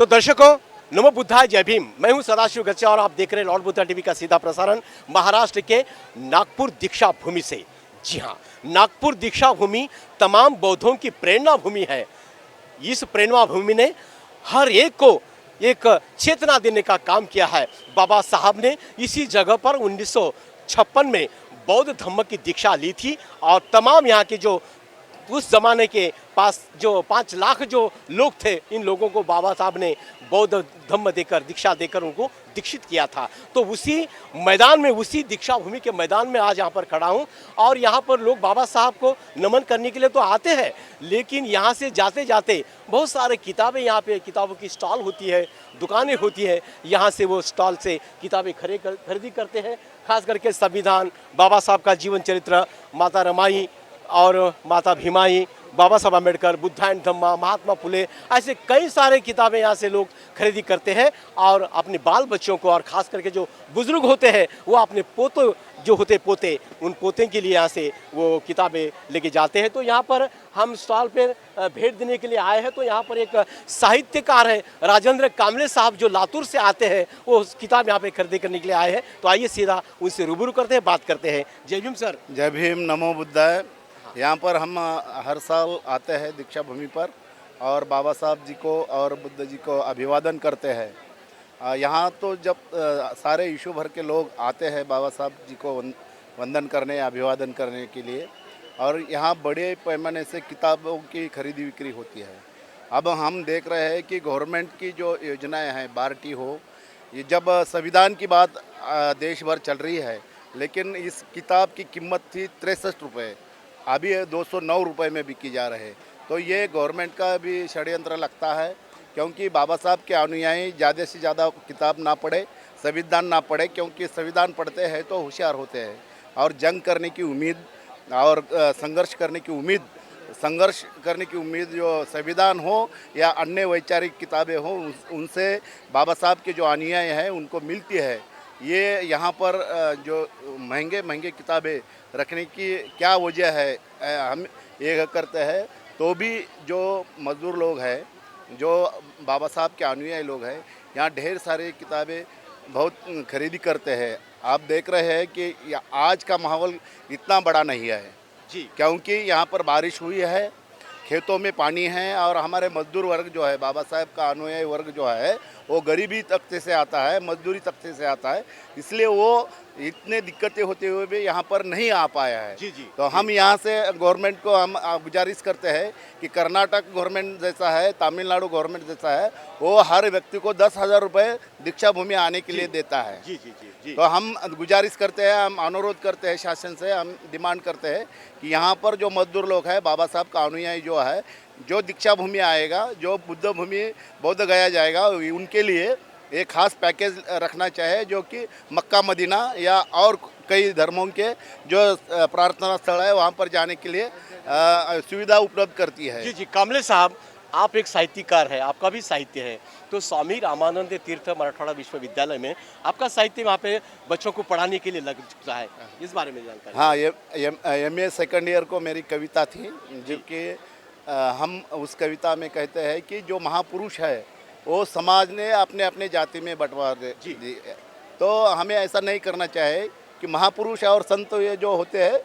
तो दर्शकों, नमो बुद्धाय, जय भीम। मैं हूं सदाशिव गच्छा और आप देख रहे हैं लॉर्ड बुद्धा टीवी का सीधा प्रसारण महाराष्ट्र के नागपुर दीक्षा भूमि से। जी हां, नागपुर दीक्षा भूमि तमाम बौद्धों की प्रेरणा भूमि है। इस प्रेरणा भूमि ने हर एक को एक चेतना देने का काम किया है। बाबा साहब ने इसी जगह पर 1956 में बौद्ध धम्म की दीक्षा ली थी और तमाम यहाँ के जो उस जमाने के पास जो 5 लाख जो लोग थे, इन लोगों को बाबा साहब ने बौद्ध धम्म देकर, दीक्षा देकर उनको दीक्षित किया था। तो उसी मैदान में, उसी दीक्षा भूमि के मैदान में आज यहाँ पर खड़ा हूँ और यहाँ पर लोग बाबा साहब को नमन करने के लिए तो आते हैं, लेकिन यहाँ से जाते जाते बहुत सारे किताबें, यहाँ पे किताबों की स्टॉल होती है, दुकानें होती है, यहाँ से वो स्टॉल से किताबें खरीदी करते हैं। खास करके संविधान, बाबा साहब का जीवन चरित्र, माता रमाई और माता भीमाई, बाबा साहब अम्बेडकर, बुद्धा एंड धम्मा, महात्मा फुले, ऐसे कई सारे किताबें यहाँ से लोग खरीदी करते हैं और अपने बाल बच्चों को, और ख़ास करके जो बुज़ुर्ग होते हैं वो अपने पोतों जो होते पोते, उन पोते के लिए यहाँ से वो किताबें लेके जाते हैं। तो यहाँ पर हम स्टॉल पे भेंट देने के लिए आए हैं। तो यहाँ पर एक साहित्यकार है राजेंद्र कामले साहब, जो लातूर से आते हैं, वो किताब यहाँ पे खरीदी करने के लिए आए हैं। तो आइए सीधा उनसे रूबरू करते हैं, बात करते हैं। जय भीम सर। जय भीम, नमो बुद्धाय। यहाँ पर हम हर साल आते हैं दीक्षा भूमि पर और बाबा साहब जी को और बुद्ध जी को अभिवादन करते हैं। यहाँ तो जब सारे विश्व भर के लोग आते हैं बाबा साहब जी को वंदन करने, अभिवादन करने के लिए, और यहाँ बड़े पैमाने से किताबों की खरीदी बिक्री होती है। अब हम देख रहे हैं कि गवर्नमेंट की जो योजनाएं हैं, बारटी हो, ये जब संविधान की बात देश भर चल रही है, लेकिन इस किताब की कीमत थी 63 रुपये, अभी 209 रुपये में बिकी जा रहे हैं। तो ये गवर्नमेंट का भी षड्यंत्र लगता है, क्योंकि बाबा साहब के अनुयायी ज़्यादा से ज़्यादा किताब ना पढ़े, संविधान ना पढ़े, क्योंकि संविधान पढ़ते हैं तो होशियार होते हैं और जंग करने की उम्मीद और संघर्ष करने की उम्मीद जो संविधान हो या अन्य वैचारिक किताबें हो, उनसे बाबा साहब के जो अनुयायी हैं उनको मिलती है। ये यहाँ पर जो महंगे किताबें रखने की क्या वजह है, हम ये करते हैं। तो भी जो मज़दूर लोग हैं, जो बाबा साहब के अनुयायी लोग हैं, यहाँ ढेर सारी किताबें बहुत खरीदी करते हैं। आप देख रहे हैं कि आज का माहौल इतना बड़ा नहीं है जी, क्योंकि यहाँ पर बारिश हुई है, खेतों में पानी है, और हमारे मजदूर वर्ग जो है, बाबा साहब का अनुयायी वर्ग जो है, वो गरीबी तबके से आता है, मजदूरी तबके से आता है, इसलिए वो इतने दिक्कतें होते हुए भी यहाँ पर नहीं आ पाया है। जी जी। तो हम यहाँ से गवर्नमेंट को हम गुजारिश करते हैं कि कर्नाटक गवर्नमेंट जैसा है, तमिलनाडु गवर्नमेंट जैसा है, वो हर व्यक्ति को 10,000 रुपये दीक्षा भूमि आने के लिए देता है। जी जी जी जी। तो हम गुजारिश करते हैं, हम अनुरोध करते हैं शासन से, हम डिमांड करते हैं कि यहाँ पर जो मजदूर लोग हैं, बाबा साहब का अनुयायी जो है, जो दीक्षा भूमि आएगा, जो बुद्ध भूमि बोध गया जाएगा, उनके लिए एक खास पैकेज रखना चाहे, जो कि मक्का मदीना या और कई धर्मों के जो प्रार्थना स्थल है वहाँ पर जाने के लिए सुविधा उपलब्ध करती है। जी जी। कामले साहब, आप एक साहित्यकार है, आपका भी साहित्य है, तो स्वामी रामानंद तीर्थ मराठवाड़ा विश्वविद्यालय में आपका साहित्य वहाँ पे बच्चों को पढ़ाने के लिए लग चुका है, इस बारे में जानकारी। हाँ, ये MA सेकंड ईयर को मेरी कविता थी, जो कि हम उस कविता में कहते हैं कि जो महापुरुष है वो समाज ने अपने अपने जाति में बंटवा दी। तो हमें ऐसा नहीं करना चाहिए कि महापुरुष और संत ये जो होते हैं,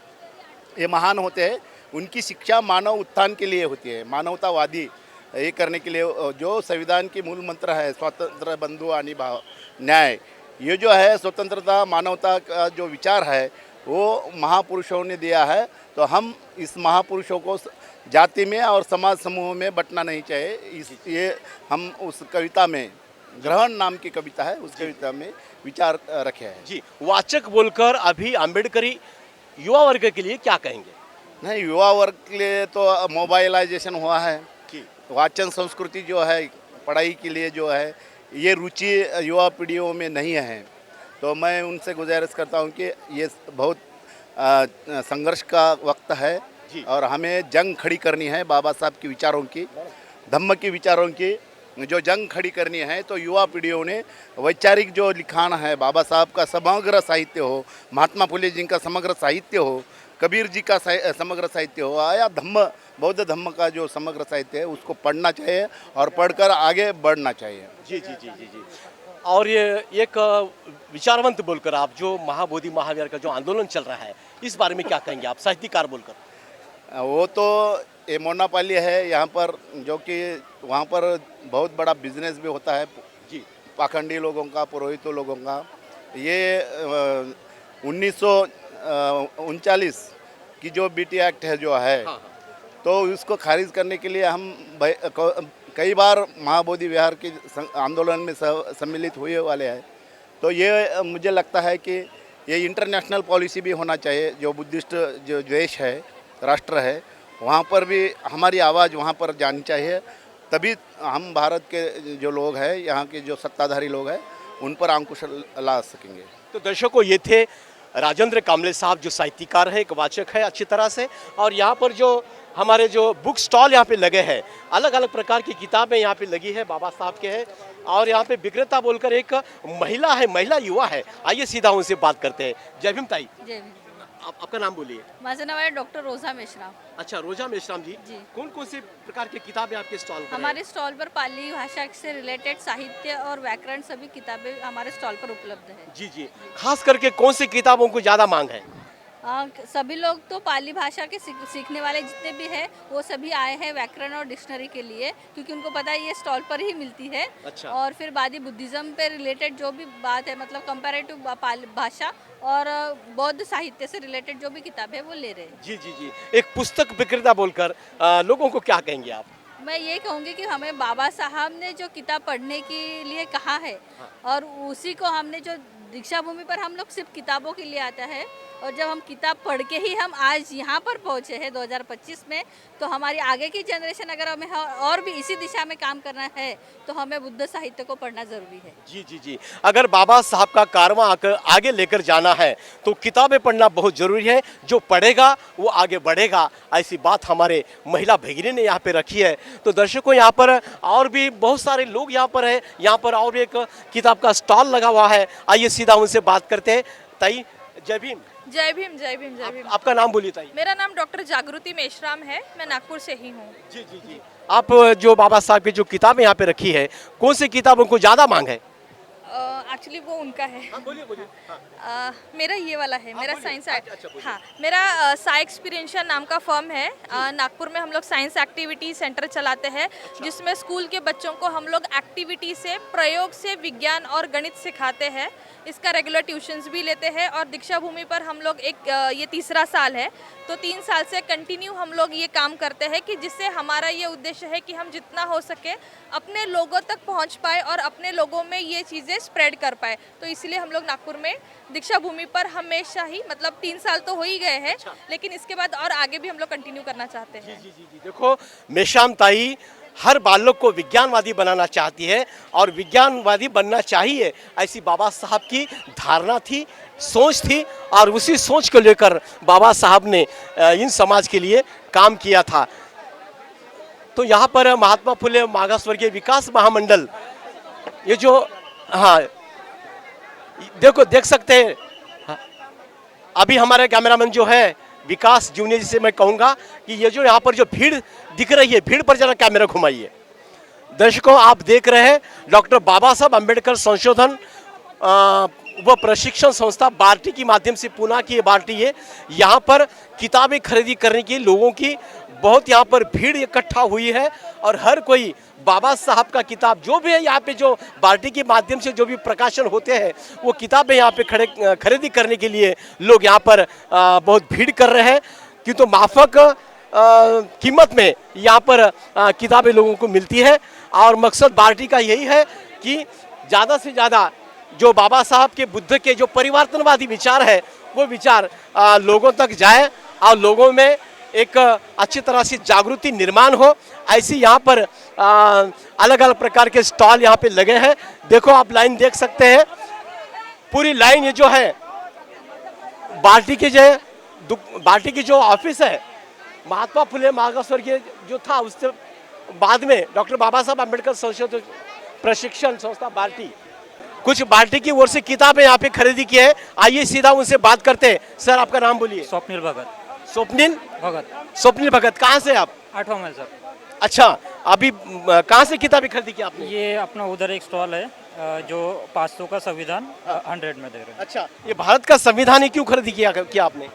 ये महान होते हैं, उनकी शिक्षा मानव उत्थान के लिए होती है, मानवतावादी ये करने के लिए। जो संविधान की मूल मंत्र है, स्वतंत्र बंधु आणि भाव न्याय, ये जो है स्वतंत्रता, मानवता का जो विचार है वो महापुरुषों ने दिया है। तो हम इस महापुरुषों को जाति में और समाज समूह में बंटना नहीं चाहिए। ये हम उस कविता में, ग्रहण नाम की कविता है, उस कविता में विचार रखे हैं। जी, वाचक बोलकर अभी अम्बेडकरी युवा वर्ग के लिए क्या कहेंगे? नहीं, युवा वर्ग के लिए तो मोबाइलाइजेशन हुआ है, वाचन संस्कृति जो है, पढ़ाई के लिए जो है, ये रुचि युवा पीढ़ियों में नहीं है। तो मैं उनसे गुजारिश करता हूँ कि ये बहुत संघर्ष का वक्त है और हमें जंग खड़ी करनी है बाबा साहब के विचारों की, धम्म के विचारों की जो जंग खड़ी करनी है। तो युवा पीढ़ियों ने वैचारिक जो लिखान है, बाबा साहब का समग्र साहित्य हो, महात्मा फुले जी का समग्र साहित्य हो, कबीर जी का समग्र साहित्य हो, या धम्म बौद्ध धम्म का जो समग्र साहित्य है उसको पढ़ना चाहिए और पढ़कर आगे बढ़ना चाहिए। जी जी जी जी जी। और ये एक विचारवंत बोलकर आप, जो महाबोधि महावीर का जो आंदोलन चल रहा है, इस बारे में क्या कहेंगे आप साहित्यकार बोलकर? वो तो ये मोनापाली है यहाँ पर, जो कि वहाँ पर बहुत बड़ा बिजनेस भी होता है जी पाखंडी लोगों का, पुरोहितों लोगों का। ये 1939 की जो बीटी एक्ट है जो है, हाँ हाँ तो उसको खारिज करने के लिए हम कई बार महाबोधि विहार के आंदोलन में सम्मिलित हुए वाले हैं। तो ये मुझे लगता है कि ये इंटरनेशनल पॉलिसी भी होना चाहिए। जो बुद्धिस्ट जो देश है, राष्ट्र है, वहाँ पर भी हमारी आवाज़ वहाँ पर जानी चाहिए, तभी हम भारत के जो लोग हैं, यहाँ के जो सत्ताधारी लोग हैं, उन पर अंकुश ला सकेंगे। तो दर्शकों, ये थे राजेंद्र कामले साहब, जो साहित्यकार है, एक वाचक है अच्छी तरह से। और यहाँ पर जो हमारे जो बुक स्टॉल यहाँ पे लगे हैं, अलग अलग प्रकार की किताबें यहाँ पे लगी है, बाबा साहब के हैं। और यहाँ पे विक्रेता बोलकर एक महिला है, महिला युवा है, आइए सीधा उनसे बात करते हैं। जय भीम ताई। जय भीम। आपका नाम बोलिए। माझं नाव आहे डॉक्टर रोजा मेश्राम। अच्छा, रोजा मेश्राम जी, जी। कौन कौन से प्रकार की किताबें आपके स्टॉल पर हमारे स्टॉल पर पाली भाषा से रिलेटेड साहित्य और व्याकरण सभी किताबें हमारे स्टॉल पर उपलब्ध है। जी जी, खास करके कौन सी किताबों को ज़्यादा मांग है? सभी लोग तो पाली भाषा के सीखने वाले जितने भी हैं वो सभी आए हैं व्याकरण और डिक्शनरी के लिए, क्योंकि उनको पता है ये स्टॉल पर ही मिलती है। अच्छा। और फिर बादी बुद्धिज्म पे रिलेटेड जो भी बात है, मतलब कंपैरेटिव भाषा और बौद्ध साहित्य से रिलेटेड जो भी किताब है वो ले रहे हैं। जी जी जी, एक पुस्तक विक्रेता बोलकर लोगों को क्या कहेंगे आप? मैं ये कहूँगी कि हमें बाबा साहब ने जो किताब पढ़ने के लिए कहा है, और उसी को हमने जो दीक्षा भूमि पर हम लोग सिर्फ किताबों के लिए आता है, और जब हम किताब पढ़ के ही हम आज यहाँ पर पहुँचे हैं 2025 में, तो हमारी आगे की जनरेशन अगर हमें और भी इसी दिशा में काम करना है तो हमें बुद्ध साहित्य को पढ़ना ज़रूरी है। जी जी जी, अगर बाबा साहब का कारवां आगे लेकर जाना है तो किताबें पढ़ना बहुत ज़रूरी है। जो पढ़ेगा वो आगे बढ़ेगा, ऐसी बात हमारे महिला भगिनी ने यहाँ पे रखी है। तो दर्शकों, यहाँ पर और भी बहुत सारे लोग यहाँ पर हैं। यहाँ पर और एक किताब का स्टॉल लगा हुआ है, आइए सीधा उनसे बात करते हैं। ताई, जय भीम। जय भीम जय भीम जय भीम। आपका नाम बोलिए ताई। मेरा नाम डॉक्टर जागृति मेश्राम है, मैं नागपुर से ही हूँ। जी जी जी, आप जो बाबा साहब की जो किताबें यहाँ पे रखी है, कौन सी किताबों को ज़्यादा मांग है? एक्चुअली वो उनका है। बोलिए बोलिए। मेरा ये वाला है, मेरा बोलिए। साइंस अच्छा, बोलिए। हाँ, मेरा साई एक्सपीरियंशियल नाम का फर्म है। नागपुर में हम लोग साइंस एक्टिविटी सेंटर चलाते हैं, जिसमें स्कूल के बच्चों को हम लोग एक्टिविटी से, प्रयोग से विज्ञान और गणित सिखाते हैं। इसका रेगुलर ट्यूशन्स भी लेते हैं। और दीक्षा भूमि पर हम लोग ये तीसरा साल है, तो 3 साल से कंटिन्यू हम लोग ये काम करते हैं कि जिससे हमारा ये उद्देश्य है कि हम जितना हो सके अपने लोगों तक पहुंच पाए और अपने लोगों में ये चीज़ें स्प्रेड कर पाए। तो इसलिए हम लोग नागपुर में दीक्षा भूमि पर हमेशा ही, मतलब 3 साल तो हो ही गए हैं, लेकिन इसके बाद और आगे भी हम लोग कंटिन्यू करना चाहते हैं। जी जी जी, देखो मेश्राम ताई हर बालक को विज्ञानवादी बनाना चाहती है, और विज्ञानवादी बनना चाहिए, ऐसी बाबा साहब की धारणा थी, सोच थी। और उसी सोच को लेकर बाबा साहब ने इन समाज के लिए काम किया था। तो यहाँ पर महात्मा फुले मागासवर्गीय विकास महामंडल, ये जो, हाँ देखो, देख सकते हैं। हाँ, अभी हमारे कैमरामैन जो है विकास जूनियर जी से मैं कहूँगा कि ये जो यहाँ पर जो भीड़ दिख रही है, भीड़ पर जरा कैमरा घुमाइए। दर्शकों, आप देख रहे हैं डॉक्टर बाबा साहब अम्बेडकर संशोधन व प्रशिक्षण संस्था बार्टी के माध्यम से पुणे की ये बार्टी है। यहाँ पर किताबें खरीदी करने के लोगों की बहुत यहाँ पर भीड़ इकट्ठा हुई है, और हर कोई बाबा साहब का किताब जो भी है, यहाँ पे जो बार्टी के माध्यम से जो भी प्रकाशन होते हैं, वो किताबें यहाँ पे खरीदी करने के लिए लोग यहाँ पर बहुत भीड़ कर रहे हैं, क्योंकि तो माफक कीमत में यहाँ पर किताबें लोगों को मिलती है। और मकसद बार्टी का यही है कि ज़्यादा से ज़्यादा जो बाबा साहब के बुद्ध के जो परिवर्तनवादी विचार है, वो विचार लोगों तक जाए और लोगों में एक अच्छी तरह से जागृति निर्माण हो। ऐसी यहाँ पर अलग अलग प्रकार के स्टॉल यहाँ पे लगे हैं। देखो, आप लाइन देख सकते हैं, पूरी लाइन ये जो है बार्टी की जो ऑफिस है, महात्मा फुले मागासवर्गीय जो था, उससे बाद में डॉक्टर बाबा साहब अम्बेडकर संशोधन प्रशिक्षण संस्था बार्टी, कुछ बार्टी की ओर से किताबें यहाँ पे खरीदी की है। आइए सीधा उनसे बात करते हैं। सर, आपका नाम बोलिए। स्वप्निल भगत। स्वप्निल भगत स्वप्निल भगत, कहाँ से आप? 8वां माइल सर। अच्छा, अभी कहाँ से किताबें खरीदी की आपने? ये अपना उधर एक स्टॉल है जो 500 का संविधान 100 में दे रहे हैं। अच्छा, ये भारत का संविधान ही क्यों खरीदी किया आपने?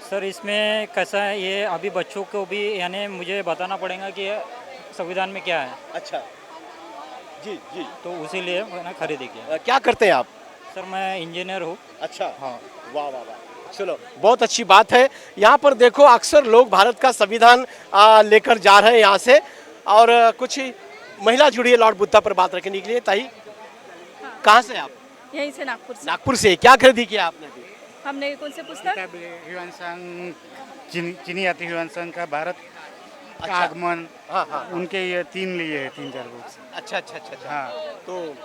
सर इसमें कैसा है, ये अभी बच्चों को भी यानी मुझे बताना पड़ेगा कि संविधान में क्या है, अच्छा, जी जी। तो उसी लिए मैंने खरीदी किया। क्या करते हैं आप? सर मैं इंजीनियर हूँ। अच्छा, हाँ। वाह वाह वाह, चलो बहुत अच्छी बात है। यहाँ पर देखो अक्सर लोग भारत का संविधान लेकर जा रहे हैं यहाँ से, और कुछ महिला जुड़ी है लॉर्ड बुद्धा पर बात रखने के लिए। ताई, कहाँ से आप? यहीं से नागपुर से। नागपुर से। क्या खरीदी किया आपने अभी? हमने कौन से पुस्तक? ह्यूएन चीनी यात्री ह्यूएन का भारत का अच्छा। आगमन, हाँ हाँ, उनके ये 3 लिए है, 3-4 बुक्स। अच्छा अच्छा अच्छा अच्छा। हाँ, तो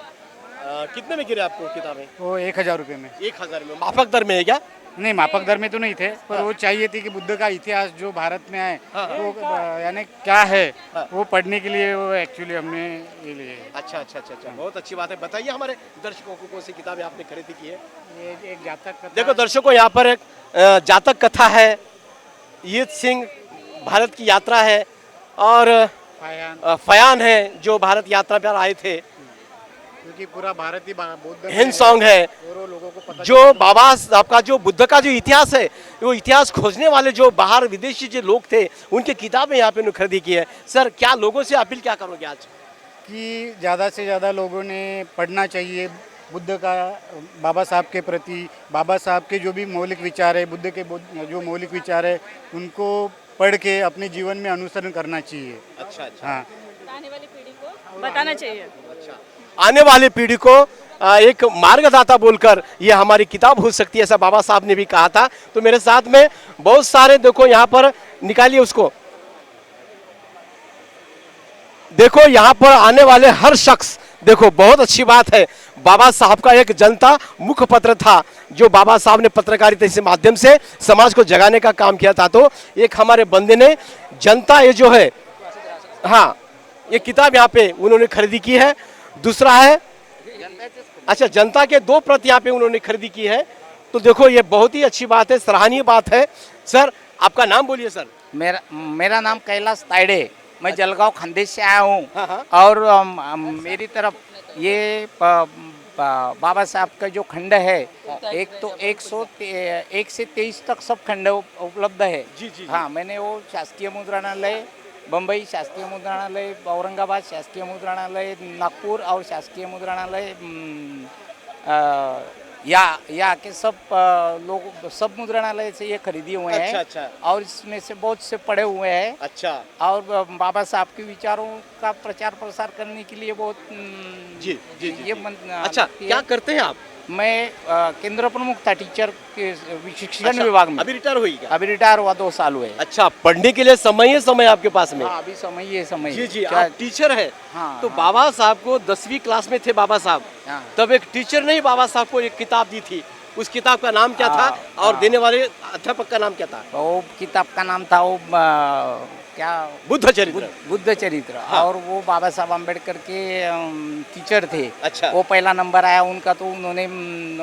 कितने में गिरे आपको किताबें? वो 1000 रुपये में। 1000 में। माफक दर में है क्या? नहीं, मापक दर में तो नहीं थे, पर वो चाहिए थी कि बुद्ध का इतिहास जो भारत में है वो यानी क्या है वो पढ़ने के लिए वो एक्चुअली हमने ये लिए है। अच्छा अच्छा अच्छा अच्छा, बहुत अच्छी बात है। बताइए हमारे दर्शकों को कौन सी किताबें आपने खरीदी की है? ये एक जातक कथा। देखो दर्शकों, यहाँ पर एक जातक कथा है, ईद सिंह भारत की यात्रा है, और फायान, फयान है जो भारत यात्रा पर आए थे, क्योंकि पूरा भारत ही बौद्ध हिंद सॉन्ग है, और वो लोगों को पता जो बाबा साहब का जो बुद्ध का जो इतिहास है, वो इतिहास खोजने वाले जो बाहर विदेशी जो लोग थे उनकी किताबें यहाँ पे उन्होंने खरीदी की है। सर, क्या लोगों से अपील क्या करोगे आज? कि ज़्यादा से ज़्यादा लोगों ने पढ़ना चाहिए बुद्ध का, बाबा साहब के प्रति। बाबा साहब के जो भी मौलिक विचार है, बुद्ध के जो मौलिक विचार है, उनको पढ़ के अपने जीवन में अनुसरण करना चाहिए। अच्छा अच्छा हाँ, आने वाली पीढ़ी को बताना चाहिए। अच्छा, आने वाली पीढ़ी को एक मार्गदाता बोलकर ये हमारी किताब हो सकती है, ऐसा बाबा साहब ने भी कहा था। तो मेरे साथ में बहुत सारे, देखो यहाँ पर निकालिए उसको, देखो यहाँ पर आने वाले हर शख्स, देखो बहुत अच्छी बात है। बाबा साहब का एक जनता मुखपत्र था जो बाबा साहब ने पत्रकारिता के माध्यम से समाज को जगाने का काम किया था। तो एक हमारे बंदे ने जनता ये जो है, हाँ, ये किताब यहाँ पे उन्होंने खरीदी की है। दूसरा है, अच्छा, जनता के 2 प्रति यहाँ पे उन्होंने खरीदी की है। तो देखो ये बहुत ही अच्छी बात है, सराहनीय बात है। सर, आपका नाम बोलिए सर। मेरा नाम कैलाश तायडे, मैं जलगांव खानदेश से आया हूँ। हाँ, हाँ। और मेरी तरफ ये बाबा साहब का जो खंड है, एक तो 1 से 23 तक सब खंड उपलब्ध है। जी, जी। हाँ, मैंने वो शासकीय मुद्रणालय बम्बई, शासकीय मुद्रणालय औरंगाबाद, शासकीय मुद्रणालय नागपुर और शासकीय मुद्रणालय या के सब लोग सब मुद्रणालय से ये खरीदी हुए हैं। अच्छा अच्छा और इसमें से बहुत से पढ़े हुए हैं। अच्छा, और बाबा साहब के विचारों का प्रचार प्रसार करने के लिए बहुत जी जी जी, ये जी। अच्छा, क्या करते हैं आप? मैं केंद्र प्रमुख था टीचर के शिक्षण अच्छा, विभाग में। अभी रिटायर हुई क्या? अभी रिटायर हुआ 2 साल हुए। अच्छा, पढ़ने के लिए समय है, समय आपके पास में? हाँ, अभी समय ये समय जी जी, क्या- आप टीचर है। हाँ, तो हाँ। बाबा साहब को 10वीं क्लास में थे बाबा साहब, हाँ। तब एक टीचर ने ही बाबा साहब को एक किताब दी थी। उस किताब का नाम क्या था हाँ, और हाँ। देने वाले अध्यापक का नाम क्या था? वो किताब का नाम था वो क्या बुद्ध चरित्र। बुद्ध चरित्र। हाँ। और वो बाबा साहब अम्बेडकर के टीचर थे। अच्छा। वो पहला नंबर आया उनका, तो उन्होंने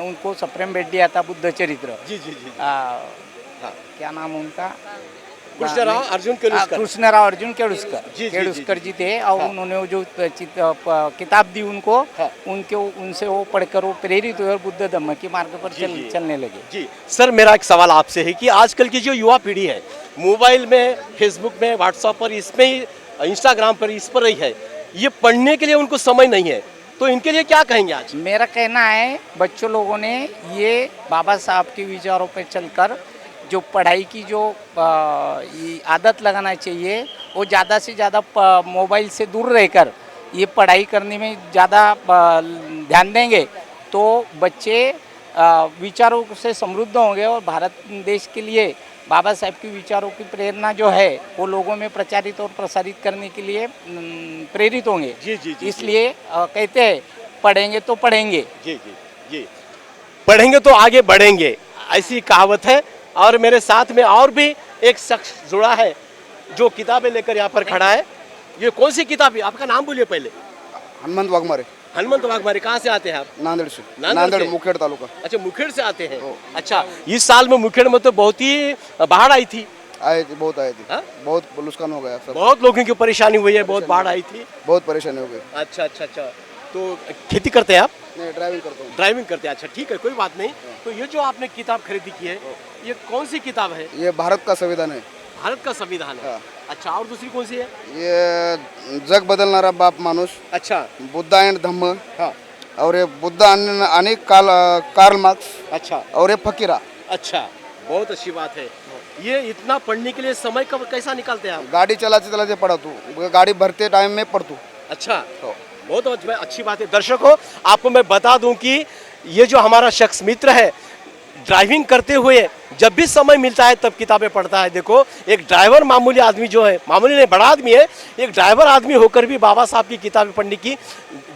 उनको सप्रेम भेंट दिया था बुद्ध चरित्र। जी जी जी, क्या नाम उनका? कृष्णराव अर्जुन केलुस्कर। कृष्णराव अर्जुन केलुस्कर। जी, जी, केलुस्कर जी, जी थे। और हाँ। उन्होंने वो जो किताब दी उनको, हाँ। उनसे वो पढ़कर वो प्रेरित हुए और बुद्ध धम्म के मार्ग पर जी, जी। चलने लगे। जी सर, मेरा एक सवाल आपसे है कि आजकल की जो युवा पीढ़ी है, मोबाइल में, फेसबुक में, व्हाट्सएप पर, इसमें ही, इंस्टाग्राम पर, इस पर ही है, ये पढ़ने के लिए उनको समय नहीं है, तो इनके लिए क्या कहेंगे आज? मेरा कहना है बच्चों लोगों ने ये बाबा साहब के विचारों पर चलकर जो पढ़ाई की जो ये आदत लगाना चाहिए, वो ज़्यादा से ज़्यादा मोबाइल से दूर रहकर ये पढ़ाई करने में ज़्यादा ध्यान देंगे तो बच्चे विचारों से समृद्ध होंगे और भारत देश के लिए बाबा साहब की विचारों की प्रेरणा जो है वो लोगों में प्रचारित और प्रसारित करने के लिए प्रेरित होंगे। जी जी जी, इसलिए कहते हैं पढ़ेंगे तो पढ़ेंगे। जी जी जी, पढ़ेंगे तो आगे बढ़ेंगे, ऐसी कहावत है। और मेरे साथ में और भी एक शख्स जुड़ा है जो किताबें लेकर यहाँ पर खड़ा है। ये कौन सी किताब है? आपका नाम बोलिए पहले। हनुमंत वाघमारे, हनुमंत वाघमारे। कहाँ से आते हैं आप? नांदेड़ से। नांदेड़ नांदेड़ से? मुखेड़ तालुका। अच्छा, मुखेड़ से आते हैं। अच्छा, इस साल में मुखेड़ में तो बहुत ही बाढ़ आई थी, आए थे, बहुत आए थे। हाँ? बहुत नुकसान हो गया सब, बहुत लोगों की परेशानी हुई है, बहुत बाढ़ आई थी। बहुत परेशानी हो गई। अच्छा अच्छा अच्छा, तो खेती करते हैं आप? मैं ड्राइविंग करता हूँ। ड्राइविंग करते हैं, अच्छा ठीक है, कोई बात नहीं। तो ये जो आपने किताब खरीदी की है, ये कौन सी किताब है? ये भारत का संविधान है। भारत का संविधान है। हाँ। अच्छा, और दूसरी कौन सी है? ये जग बदलणारा बाप माणूस, अच्छा। बुद्ध एंड धम्म, हाँ। और ये बुद्ध आणि कार्ल मार्क्स, अच्छा और ये फकीरा। अच्छा, बहुत अच्छी बात है। ये इतना पढ़ने के लिए समय कब कैसा निकालते हैं आप? गाड़ी चलाते चलाते पढ़ा तू, गाड़ी भरते टाइम में पढ़ तू। अच्छा, बहुत अच्छी बात है। दर्शकों, आपको मैं बता दूं कि ये जो हमारा शख्स मित्र है, ड्राइविंग करते हुए जब भी समय मिलता है तब किताबें पढ़ता है। देखो, एक ड्राइवर मामूली आदमी जो है, मामूली नहीं बड़ा आदमी है, एक ड्राइवर आदमी होकर भी बाबा साहब की किताबें पढ़ने की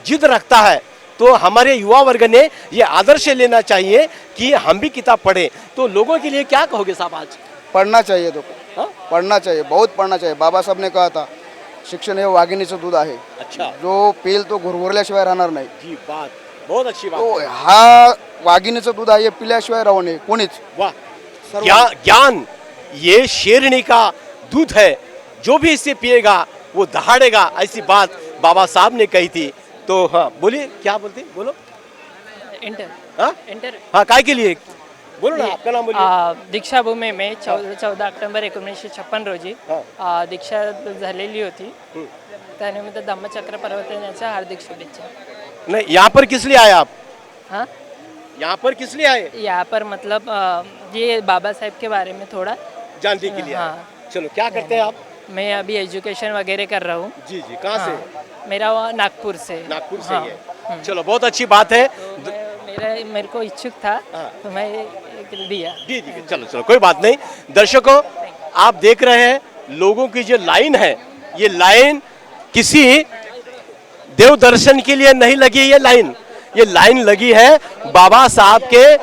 जिद रखता है। तो हमारे युवा वर्ग ने ये आदर्श लेना चाहिए कि हम भी किताब पढ़ें। तो लोगों के लिए क्या कहोगे साहब आज? पढ़ना चाहिए तो, हाँ? पढ़ना चाहिए, बहुत पढ़ना चाहिए। बाबा साहेब ने कहा था, शिक्षण हे वाघिणीचं दूध आहे। अच्छा, जो पेल तो घुरघुरल्याशिवाय राहणार नाही। जी बात, बहुत अच्छी बात तो है। हा वाघिणीचं दूध आहे, हे पिल्याशिवाय राहू नये कोणीच। वाह, ज्ञान ये शेरनी का दूध है, जो भी इसे पिएगा वो दहाड़ेगा, ऐसी बात बाबा साहब ने कही थी। तो हाँ बोलिए, क्या बोलते, बोलो। इंटर हाँ इंटर हाँ, काय के लिए बोलो ना, आपका नाम बोलिए। दीक्षाभूमी में 14 ऑक्टोबर 1956 रोजी दीक्षा झालेली होती. त्यानिमित्त धम्मचक्र पर्वतनाच्या हार्दिक शुभेच्छा. नहीं, यहाँ पर किस लिए आए आप? हाँ, यहाँ पर किस लिए आए? यहाँ पर मतलब ये बाबा साहेब के बारे में थोड़ा जानने के लिए आए। हाँ. चलो, क्या करते हैं आप? मैं अभी एजुकेशन वगैरह कर रहा हूँ. जी जी, कहाँ से? मेरा वहाँ नागपुर से. नागपुर से हाँ. ही है। चलो, बहुत अच्छी बात है। मेरे को इच्छुक था तो मैं दिया. जी जी, चलो चलो, कोई बात नहीं। दर्शकों, आप देख रहे हैं लोगों की जो लाइन है, ये लाइन किसी देव दर्शन के लिए नहीं लगी। ये लाइन लगी है बाबा साहब के,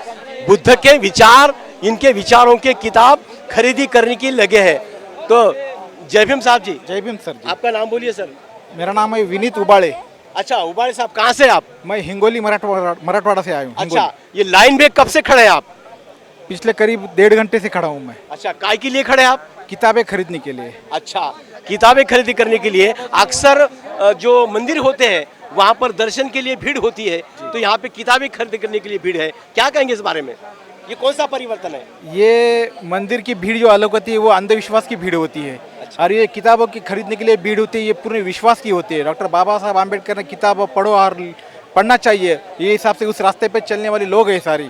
बुद्ध के विचार, इनके विचारों के किताब खरीदी करने की लगे हैं। तो जय भीम साहब जी। जय भीम सर जी. आपका नाम बोलिए सर। मेरा नाम है विनीत उबाळे. अच्छा, उबाड़े साहब, कहाँ से आप? मैं हिंगोली मराठवाड़ा से आया हूँ. अच्छा, ये लाइन में कब से खड़े हैं आप? पिछले करीब 1.5 घंटे से खड़ा हूँ मैं. अच्छा, काय के लिए खड़े हैं आप? किताबें खरीदने के लिए. अच्छा, किताबें खरीदी करने के लिए। अक्सर जो मंदिर होते हैं वहाँ पर दर्शन के लिए भीड़ होती है, तो यहाँ पे किताबें खरीदी करने के लिए भीड़ है। क्या कहेंगे इस बारे में? ये कौन सा परिवर्तन है? ये मंदिर की भीड़ जो अलग होती है वो अंधविश्वास की भीड़ होती है. और ये किताबों की खरीदने के लिए भीड़ होती है, ये पूरे विश्वास की होती है. डॉक्टर बाबा साहब आम्बेडकर ने किताब पढ़ो और पढ़ना चाहिए, ये हिसाब से उस रास्ते पे चलने वाले लोग हैं सारी.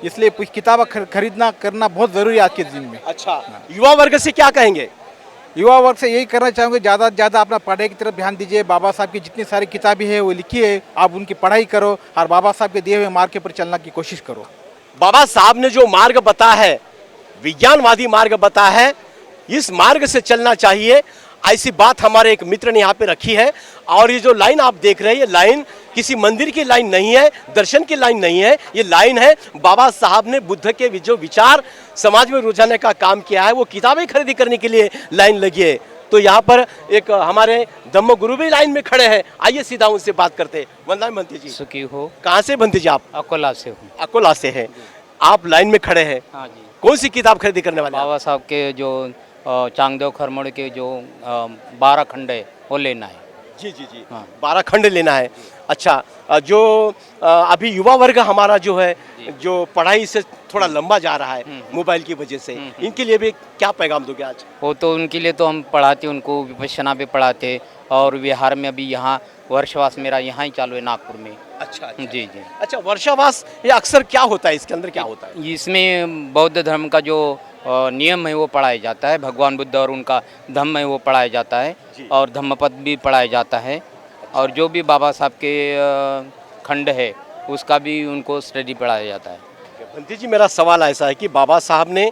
इसलिए किताब खरीदना करना बहुत ज़रूरी है आज के दिन में. अच्छा, युवा वर्ग से क्या कहेंगे? युवा वर्ग से यही करना चाहूँगा, ज़्यादा से ज़्यादा अपना पढ़ाई की तरफ ध्यान दीजिए. बाबा साहब की जितनी सारी किताबें हैं वो लिखी है, आप उनकी पढ़ाई करो और बाबा साहब के दिए हुए मार्ग के ऊपर चलने की कोशिश करो. बाबा साहब ने जो मार्ग बताया है, विज्ञानवादी मार्ग बताया है, इस मार्ग से चलना चाहिए, ऐसी बात हमारे एक मित्र ने यहाँ पे रखी है। और ये जो लाइन आप देख रहे हैं, ये लाइन किसी मंदिर की लाइन नहीं है, दर्शन की लाइन नहीं है, ये लाइन है बाबा साहब ने बुद्ध के जो विचार समाज में रुझाने का काम किया है, वो किताबें खरीदी करने के लिए लाइन लगी है। तो यहाँ पर एक हमारे धम्म गुरु भी लाइन में खड़े हैं, आइए सीधा उनसे बात करते हैं। वंदना बंती जी। सुखी हो। कहाँ से बंती जी आप? अकोला से हूँ. अकोला से हैं आप, लाइन में खड़े हैं। हाँ जी. कौन सी किताब खरीदी करने वाले? बाबा साहब के जो चांगदेव खरमोड़ के जो 12 खंड है वो लेना है. जी जी जी, हाँ. 12 खंड लेना है। अच्छा, जो अभी युवा वर्ग हमारा जो है, जो पढ़ाई से थोड़ा लंबा जा रहा है मोबाइल की वजह से, इनके लिए भी क्या पैगाम दोगे आज? वो तो उनके लिए तो हम पढ़ाते, उनको विपश्यना पे पढ़ाते. और बिहार में अभी यहाँ वर्षवास मेरा यहाँ ही चालू है, नागपुर में. अच्छा जी जी. अच्छा, वर्षावास ये अक्सर क्या होता है, इसके अंदर क्या होता है? इसमें बौद्ध धर्म का जो नियम है वो पढ़ाया जाता है, भगवान बुद्ध और उनका धम्म है वो पढ़ाया जाता है, और धम्मपद भी पढ़ाया जाता है. और जो भी बाबा साहब के खंड है उसका भी उनको स्टडी पढ़ाया जाता है. बंती जी, मेरा सवाल ऐसा है कि बाबा साहब ने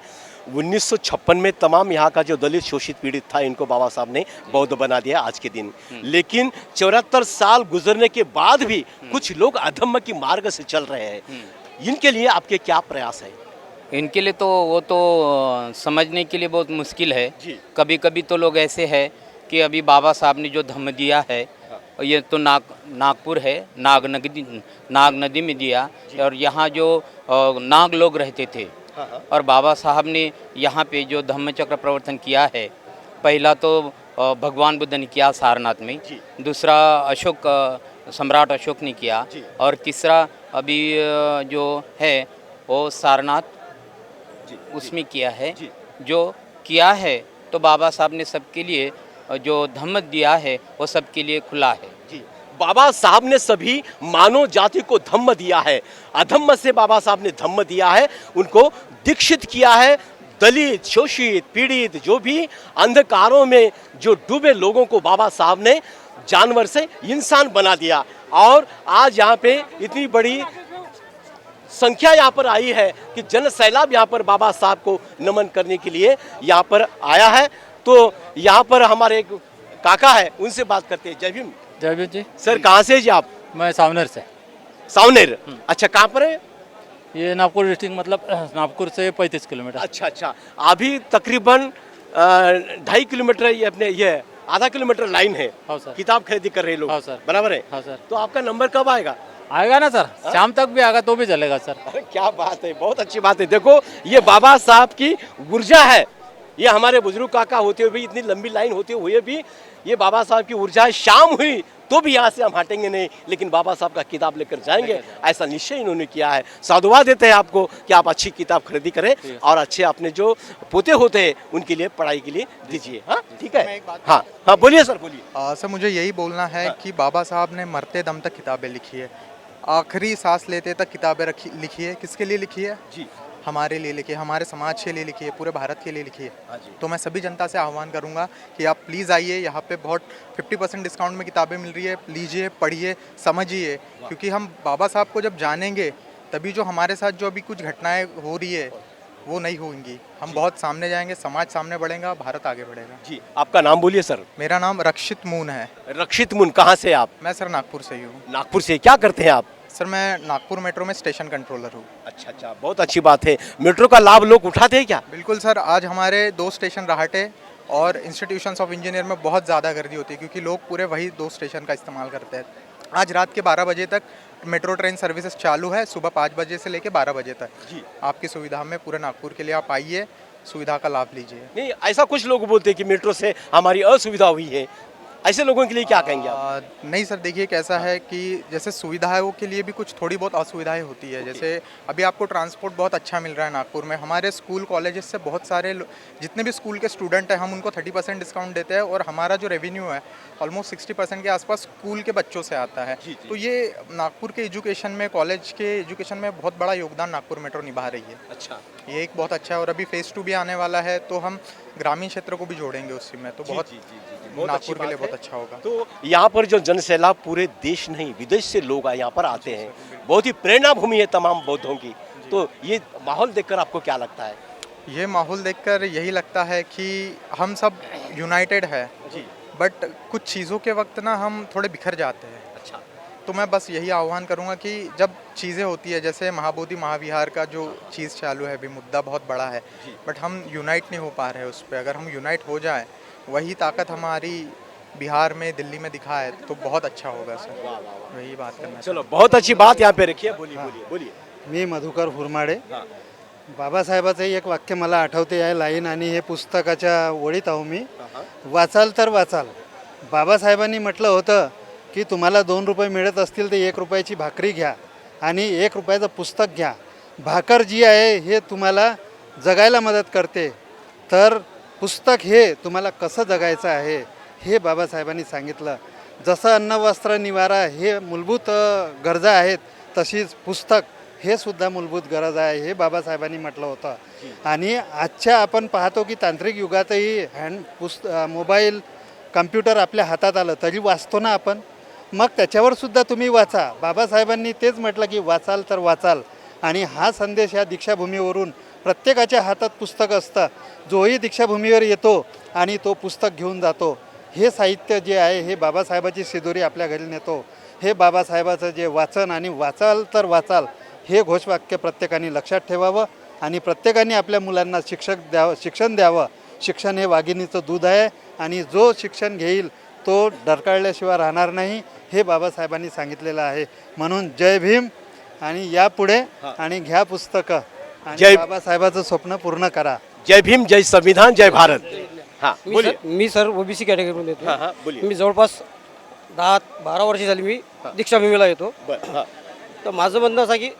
1956 में तमाम यहाँ का जो दलित शोषित पीड़ित था, इनको बाबा साहब ने बौद्ध बना दिया आज के दिन. लेकिन 74 साल गुजरने के बाद भी कुछ लोग अधम्म की मार्ग से चल रहे हैं. इनके लिए आपके क्या प्रयास है? इनके लिए तो वो तो समझने के लिए बहुत मुश्किल है. कभी कभी तो लोग ऐसे हैं कि अभी बाबा साहब ने जो धम्म दिया है, ये तो नागपुर है, नाग नदी में दिया. और यहाँ जो नाग लोग रहते थे और बाबा साहब ने यहाँ पे जो धम्म चक्र प्रवर्तन किया है, पहला तो भगवान बुद्ध ने किया सारनाथ में, दूसरा अशोक सम्राट अशोक ने किया, और तीसरा अभी जो है वो सारनाथ उसमें किया है। जो किया है तो बाबा साहब ने सबके लिए जो धम्म दिया है वो सबके लिए खुला है। बाबा साहब ने सभी मानव जाति को धम्म दिया है, अधम्म से बाबा साहब ने धम्म दिया है, उनको दीक्षित किया है। दलित, शोषित, पीड़ित, जो भी अंधकारों में जो डूबे लोगों को बाबा साहब ने जानवर से इंसान बना दिया। और आज यहाँ पे इतनी बड़ी संख्या यहाँ पर आई है कि जन सैलाब यहाँ पर बाबा साहब को नमन करने के लिए यहाँ पर आया है। तो यहाँ पर हमारे एक काका है, उनसे बात करते हैं। जय भीम। जय भीम जी। सर कहाँ से जी आप? मैं सावनेर से। सावनेर, अच्छा कहाँ पर है? ये नागपुर डिस्ट्रिक्ट, मतलब नागपुर से 35 किलोमीटर। अच्छा अच्छा, अभी तकरीबन 2.5 किलोमीटर ये अपने ये आधा किलोमीटर लाइन है। हाँ सर। किताब खरीदी कर रहे लोग। हाँ सर। बराबर है। हाँ सर। तो आपका नंबर कब आएगा? आएगा ना सर, शाम तक भी आएगा तो भी चलेगा सर। अरे क्या बात है, बहुत अच्छी बात है। देखो ये बाबा साहब की ऊर्जा है, ये हमारे बुजुर्ग काका होते हुए भी, इतनी लंबी लाइन होते हुए भी ये बाबा साहब की ऊर्जा है। शाम हुई तो भी यहाँ से हम हटेंगे नहीं, लेकिन बाबा साहब का किताब लेकर जाएंगे, ऐसा निश्चय इन्होंने किया है। साधुवाद देते हैं आपको कि आप अच्छी किताब खरीदी करें और अच्छे अपने जो पोते होते हैं उनके लिए पढ़ाई के लिए दीजिए। हाँ ठीक है। हाँ हाँ बोलिए सर, बोलिए। सर मुझे यही बोलना है कि बाबा साहब ने मरते दम तक किताबें लिखी है, आखिरी सांस लेते तक किताबें लिखी है। किसके लिए लिखी है? जी हमारे लिए लिखी है, हमारे समाज के लिए लिखी है, पूरे भारत के लिए लिखी है। तो मैं सभी जनता से आह्वान करूंगा कि आप प्लीज़ आइए, यहाँ पे बहुत 50% डिस्काउंट में किताबें मिल रही है, लीजिए, पढ़िए, समझिए। क्योंकि हम बाबा साहब को जब जानेंगे तभी जो हमारे साथ जो अभी कुछ घटनाएं हो रही है वो नहीं होंगी। हम बहुत सामने जाएंगे, समाज सामने बढ़ेगा, भारत आगे बढ़ेगा। जी आपका नाम बोलिए सर। मेरा नाम रक्षित मून है। रक्षित मून, कहाँ से आप? मैं सर नागपुर से ही हूँ। नागपुर से, क्या करते हैं आप? सर मैं नागपुर मेट्रो में स्टेशन कंट्रोलर हूँ। अच्छा अच्छा, बहुत अच्छी बात है। मेट्रो का लाभ लोग उठाते हैं क्या? बिल्कुल सर, आज हमारे 2 स्टेशन रहाटे और इंस्टीट्यूशंस ऑफ इंजीनियर में बहुत ज़्यादा गर्दी होती है, क्योंकि लोग पूरे वही 2 स्टेशन का इस्तेमाल करते हैं। आज रात के 12 बजे तक मेट्रो ट्रेन सर्विसेज चालू है, सुबह 5 बजे से लेकर 12 बजे तक। जी आपकी सुविधा में पूरे नागपुर के लिए आप आइए, सुविधा का लाभ लीजिए। नहीं, ऐसा कुछ लोग बोलते हैं कि मेट्रो से हमारी असुविधा हुई है, ऐसे लोगों के लिए क्या कहेंगे आप? नहीं सर, देखिए कैसा है कि जैसे सुविधाओं के लिए भी कुछ थोड़ी बहुत असुविधाएं होती है। जैसे अभी आपको ट्रांसपोर्ट बहुत अच्छा मिल रहा है नागपुर में। हमारे स्कूल कॉलेजेस से बहुत सारे जितने भी स्कूल के स्टूडेंट हैं हम उनको 30% डिस्काउंट देते हैं, और हमारा जो रेवेन्यू है ऑलमोस्ट 60% के आसपास स्कूल के बच्चों से आता है। तो ये नागपुर के एजुकेशन में, कॉलेज के एजुकेशन में बहुत बड़ा योगदान नागपुर मेट्रो निभा रही है। अच्छा, ये एक बहुत अच्छा है। और अभी फेज़ 2 भी आने वाला है, तो हम ग्रामीण क्षेत्र को भी जोड़ेंगे उसी में, तो बहुत नागपुर के लिए बहुत अच्छा होगा। तो यहाँ पर जो जन सैलाब पूरे देश नहीं विदेश से लोग यहाँ पर आते हैं, बहुत ही प्रेरणा भूमि है तमाम बौद्धों की। तो ये माहौल देखकर आपको क्या लगता है? ये माहौल देखकर यही लगता है कि हम सब यूनाइटेड है, बट कुछ चीज़ों के वक्त ना हम थोड़े बिखर जाते हैं। अच्छा, तो मैं बस यही आह्वान करूँगा कि जब चीज़ें होती है, जैसे महाबोधि महाविहार का जो चीज़ चालू है, अभी मुद्दा बहुत बड़ा है, बट हम यूनाइट नहीं हो पा रहे हैं उस पर। अगर हम यूनाइट हो जाए, वही ताकत हमारी बिहार में, दिल्ली में दिखाए, तो बहुत अच्छा होगा सर। वही बात करना। चलो, बहुत अच्छी बात यहाँ पे रखिए। बोलिए बोलिए बोलिए। मी मधुकर हुरमाडे. बाबासाहेबाचं एक वाक्य मला आठवते आहे लाईन, आणि हे पुस्तकाच्या ओळीत आहो मी. वाचाल तर वाचाल. बाबासाहेबांनी म्हटलं होतं की तुम्हाला 2 रुपये मिळत असतील तर 1 रुपयाची भाकरी घ्या आणि 1 रुपयाचं पुस्तक घ्या. भाकर जी आहे हे तुम्हाला जगायला मदत करते, तर पुस्तक हे तुम्हाला कसं जगायचं आहे हे बाबासाहेबांनी सांगितलं. जसं अन्न वस्त्र निवारा हे मूलभूत गरजा आहेत, तशीच पुस्तक हे सुद्धा मूलभूत गरज आहे, हे बाबासाहेबांनी म्हटलं होतं. आणि आजच्या आपण पाहतो की तांत्रिक युगातही मोबाईल, कम्प्युटर आपल्या हातात आलं तरी वाचतो ना आपण. मग त्याच्यावर सुद्धा तुम्ही वाचा. बाबासाहेबांनी तेच म्हटलं की वाचाल तर वाचाल. आणि हा संदेश या दीक्षाभूमीवरून प्रत्येकाच्या हातात पुस्तक असतं. जोही दीक्षाभूमीवर येतो आणि तो पुस्तक घेऊन जातो, हे साहित्य जे आहे हे बाबासाहेबाची शिदोरी आपल्या घरी नेतो. हे बाबासाहेबाचं जे वाचन आणि वाचाल तर वाचाल हे घोषवाक्य प्रत्येकाने लक्षात ठेवावं आणि प्रत्येकाने आपल्या मुलांना शिक्षण द्यावं. शिक्षण हे वाघिणीचं दूध आहे आणि जो शिक्षण घेईल तो डरकाळल्याशिवाय राहणार नाही, हे बाबासाहेबांनी सांगितलेलं आहे. म्हणून जय भीम आणि यापुढे आणि घ्या पुस्तकं. आणि जय- बाबासाहेबाचं स्वप्न पूर्ण करा. जय भीम, जय संविधान, जय भारत. हाँ बोलिए. मी सर ओबीसी कॅटेगरीमध्ये येतो. हाँ हाँ बोलिए. मी जवळपास 10-12 वर्षे झाली मी दीक्षाभूमीला येतो. बरं, हाँ. तर माझं म्हणणं असं की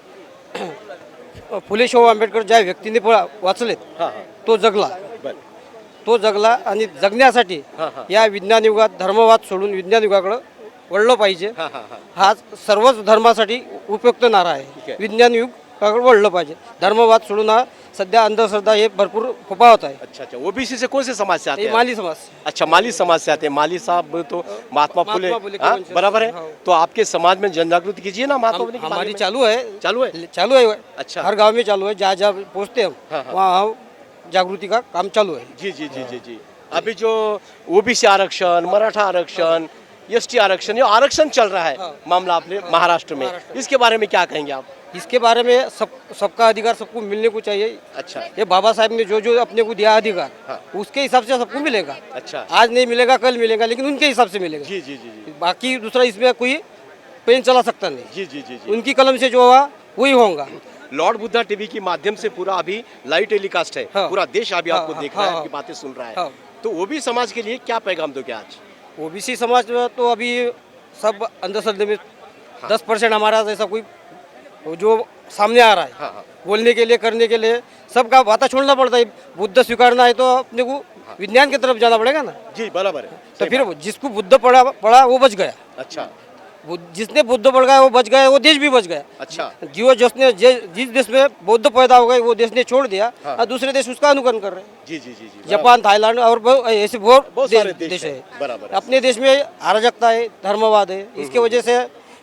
फुले शाहू आंबेडकर ज्या व्यक्तीने वाचलेत हाँ हाँ तो जगला. बरं. तो जगला आणि जगण्यासाठी हाँ, हाँ. या विज्ञान युगात धर्मवाद सोडून विज्ञान युगाकडं वळलं पाहिजे. हाँ हाँ हाँ. हा सर्वच धर्मासाठी उपयुक्त नारा ठीक आहे. आहे. विज्ञान युगाकडे वळलं पाहिजे. धर्मवाद सोडून हा सध्या अंधश्रद्धा हे भरपूर फोफावत आहे. अच्छा अच्छा. ओबीसी से कौन से समाज से आते हे हैं? माली समाज. अच्छा, माली समाज से आते हैं. माली साहब तो महात्मा फुले, महात्मा फुले के हाँ, वंशज। बराबर है. हाँ. तो आपके समाज में जन जागृति कीजिए ना महात्मा फुले के बारे हमारी में. चालू है. चालू है. है. अच्छा. हर गांव में चालू है. जहाँ जहाँ पहुँचते हम हाँ, हाँ. वहाँ जागृति का काम चालू है. जी जी जी जी जी. अभी जो ओबीसी आरक्षण, मराठा आरक्षण, एसटी आरक्षण, ये आरक्षण चल रहा है मामला अपने महाराष्ट्र में, इसके बारे में क्या कहेंगे आप? इसके बारे में सबका अधिकार सबको मिलने को चाहिए. अच्छा. ये बाबा साहब ने जो जो अपने को दिया अधिकार हाँ. उसके हिसाब से सबको मिलेगा. अच्छा. आज नहीं मिलेगा कल मिलेगा लेकिन उनके हिसाब से मिलेगा. जी जी जी जी बाकी दूसरा इसमें कोई पेन चला सकता नहीं. जी जी जी जी. उनकी कलम से जो हुआ वही होगा. लॉर्ड बुद्धा टीवी के माध्यम से पूरा अभी लाइव टेलीकास्ट है. हाँ. पूरा देश अभी हाँ, आपको हाँ, देख रहा है, हाँ, आपकी बातें सुन रहा है. हाँ. तो ओबीसी समाज के लिए क्या पैगाम दोगे आज? ओबीसी समाज में तो अभी सब अंधश्रद्धे में 10% हमारा जैसा कोई जो सामने आ रहा है हाँ हाँ. बोलने के लिए करने के लिए सबका बातें छोड़ना पड़ता है. बुद्ध स्वीकारना है तो अपने को विज्ञान की तरफ जाना पड़ेगा ना. जी बराबर है. तो फिर जिसको बुद्ध पढ़ा वो बच गया. अच्छा जिसने बुद्ध पढ़ गया वो बच गया. वो देश भी बच गया. अच्छा. जिस देश में बौद्ध पैदा हो गए वो देश ने छोड़ दिया हाँ. और दूसरे देश उसका अनुकरण कर रहे हैं. जी जी जी जी. जापान, थाईलैंड और ऐसे बहुत सारे देश देश है. है. बराबर है. अपने देश में अराजकता है, धर्मवाद है. इसके वजह से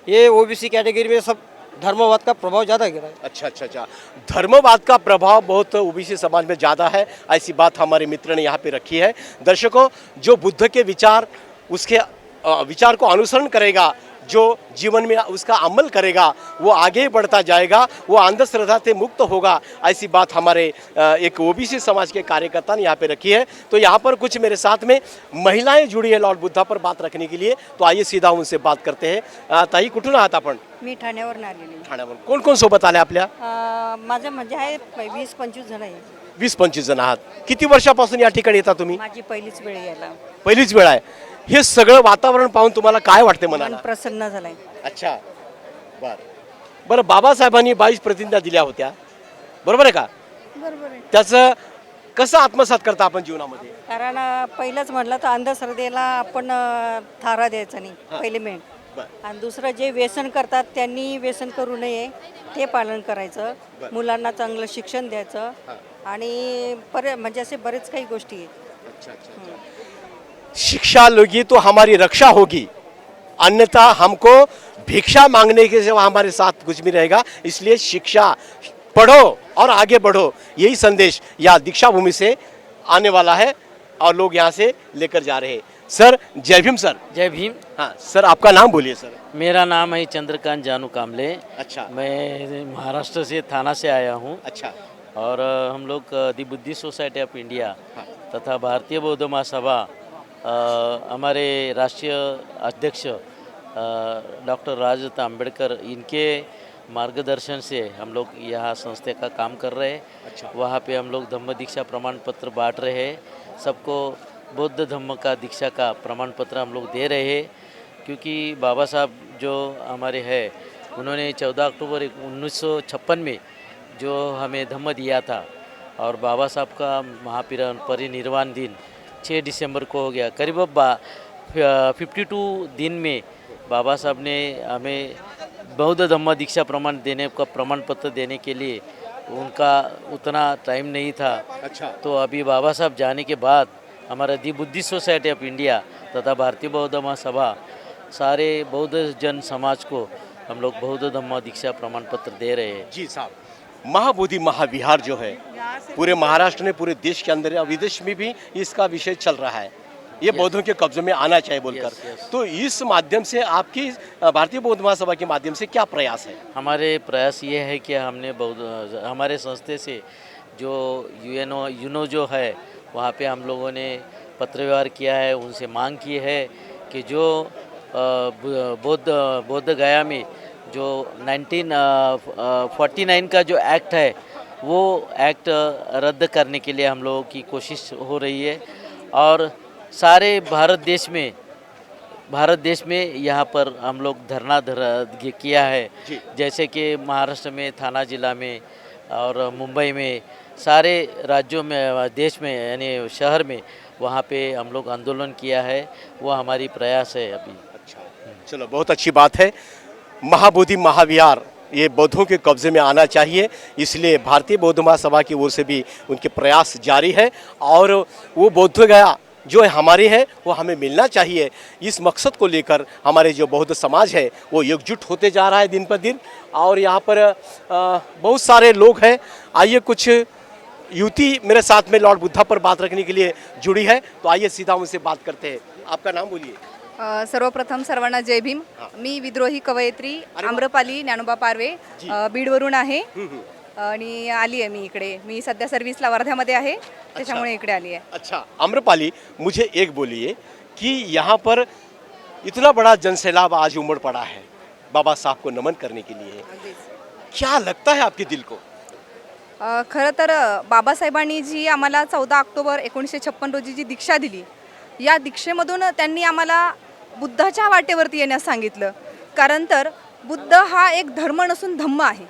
ये ओबीसी कैटेगरी में सब धर्मवाद का प्रभाव ज़्यादा गिरा है. अच्छा अच्छा अच्छा. धर्मवाद का प्रभाव बहुत ओबीसी समाज में ज़्यादा है, ऐसी बात हमारे मित्र ने यहाँ पे रखी है. दर्शकों, जो बुद्ध के विचार, उसके विचार को अनुसरण करेगा, जो जीवन में उसका अमल करेगा, वो आगे बढ़ता जाएगा, वो अंधश्रद्धा से मुक्त होगा, ऐसी बात हमारे एक ओबीसी समाज के कार्यकर्ता ने यहाँ पे रखी है. तो यहाँ पर कुछ मेरे साथ में महिलाएं जुड़ी है लॉर्ड बुद्धा पर बात रखने के लिए. तो आइए सीधा उनसे बात करते हैं. ताई, कुठून आहात आपण? मी ठाण्यावरून आलेली. ठाण्यावरून. कोण कोण सोबत आले आपल्या? माझं म्हणजे आहे 20-25 जण आहे. 20-25 जण आहात. किती वर्षापासून या ठिकाणी येता तुम्ही? माझी पहिलीच वेळ यायला. पहिलीच वेळ आहे. हे सगळं वातावरण पाहून तुम्हाला काय वाटते मन मनाला? प्रसन्न झालंय. अच्छा. बरं, बाबासाहेबांनी 22 प्रतिज्ञा दिल्या होत्या, बरोबर आहे का? बरोबर आहे. त्याचं कसं आत्मसात करता आपण जीवनामध्ये? कारण पहिलंच म्हटलं तर अंधश्रद्धेला आपण थारा द्यायचा नाही, पहिले मेन. आणि दुसरं जे व्यसन करतात त्यांनी व्यसन करू नये, ते पालन करायचं. मुलांना चांगलं शिक्षण द्यायचं आणि म्हणजे असे बरेच काही गोष्टी आहेत. अच्छा अच्छा. शिक्षा लोगी तो हमारी रक्षा होगी, अन्यथा हमको भिक्षा मांगने के सिवा हमारे साथ कुछ भी रहेगा. इसलिए शिक्षा पढ़ो और आगे बढ़ो, यही संदेश या दीक्षा भूमि से आने वाला है और लोग यहाँ से लेकर जा रहे हैं. सर जय भीम. सर जय भीम. हाँ सर, आपका नाम बोलिए सर. मेरा नाम है चंद्रकांत जानू कामले. अच्छा. मैं महाराष्ट्र से थाना से आया हूँ. अच्छा. और हम लोग दी बुद्धिस्ट सोसाइटी ऑफ इंडिया तथा भारतीय बौद्ध महासभा, हमारे राष्ट्रीय अध्यक्ष डॉक्टर राजरत्न आम्बेडकर, इनके मार्गदर्शन से हम लोग यहाँ संस्था का काम कर रहे हैं. अच्छा. वहाँ पे हम लोग धम्म दीक्षा प्रमाण पत्र बांट रहे हैं. सबको बौद्ध धम्म का दीक्षा का प्रमाण पत्र हम लोग दे रहे हैं, क्योंकि बाबा साहब जो हमारे हैं उन्होंने 14 अक्टूबर 1956 में जो हमें धम्म दिया था, और बाबा साहब का महापरिनिर्वाण दिन 6 दिसंबर को हो गया. करीब 52 दिन में बाबा साहब ने हमें बौद्ध धम्म दीक्षा प्रमाण देने का प्रमाण पत्र देने के लिए उनका उतना टाइम नहीं था. अच्छा. तो अभी बाबा साहब जाने के बाद हमारा दी बुद्धिस्ट सोसाइटी ऑफ इंडिया तथा भारतीय बौद्ध महासभा, सारे बौद्ध जन समाज को हम लोग बौद्ध धम्म दीक्षा प्रमाण पत्र दे रहे हैं. जी साहब, महाबोधि महाविहार जो है पूरे महाराष्ट्र में, पूरे देश के अंदर या विदेश में भी इसका विषय चल रहा है, ये बौद्धों के कब्जे में आना चाहिए बोलकर. तो इस माध्यम से आपकी भारतीय बौद्ध महासभा के माध्यम से क्या प्रयास है? हमारे प्रयास ये है कि हमने हमारे संस्थे से जो यूनो जो है वहाँ पे हम लोगों ने पत्र व्यवहार किया है. उनसे मांग की है कि जो बोध गया में जो 1949 का जो एक्ट है वो एक्ट रद्द करने के लिए हम लोगों की कोशिश हो रही है। और सारे भारत देश में यहाँ पर हम लोग धरना किया है, जैसे कि महाराष्ट्र में, थाना जिला में और मुंबई में, सारे राज्यों में, देश में यानी शहर में, वहाँ पे हम लोग आंदोलन किया है। वो हमारी प्रयास है अभी। अच्छा, चलो बहुत अच्छी बात है। महाबोधि महाविहार ये बौद्धों के कब्जे में आना चाहिए, इसलिए भारतीय बौद्ध महासभा की ओर से भी उनके प्रयास जारी है और वो बौद्ध गया जो हमारे हैं वो हमें मिलना चाहिए। इस मकसद को लेकर हमारे जो बौद्ध समाज है वो एकजुट होते जा रहा है दिन पर दिन। और यहाँ पर बहुत सारे लोग हैं। आइए, कुछ युवती मेरे साथ में लॉर्ड बुद्धा पर बात रखने के लिए जुड़ी है, तो आइए सीधा उनसे बात करते हैं। आपका नाम बोलिए। सर्वप्रथम सर्वांना जय भीम। मी विद्रोही कवयित्री आम्रपाली ज्ञानोबा पारवे बीडवरून आहे आणि आली आहे मी इकडे। मी सध्या सर्व्हिसला वर्ध्यामध्ये आहे, त्याच्यामुळे इकडे आली आहे। अच्छा, आम्रपाली, मुझे एक बोलिए कि यहाँ पर इतना बड़ा जनसैलाब आज उमड़ पड़ा है बाबा साहब को नमन करने के लिए, क्या लगता है आपके दिल को? खरं तर बाबासाहेबांनी जी आम्हाला 14 ऑक्टोबर 1956 रोजी जी दीक्षा दिली, या दीक्षेमधून त्यांनी आम्हाला बुद्धाच्या वाटेवरती येण्यास सांगितलं। कारण तर बुद्ध हा एक धर्म नसून धम्म आहे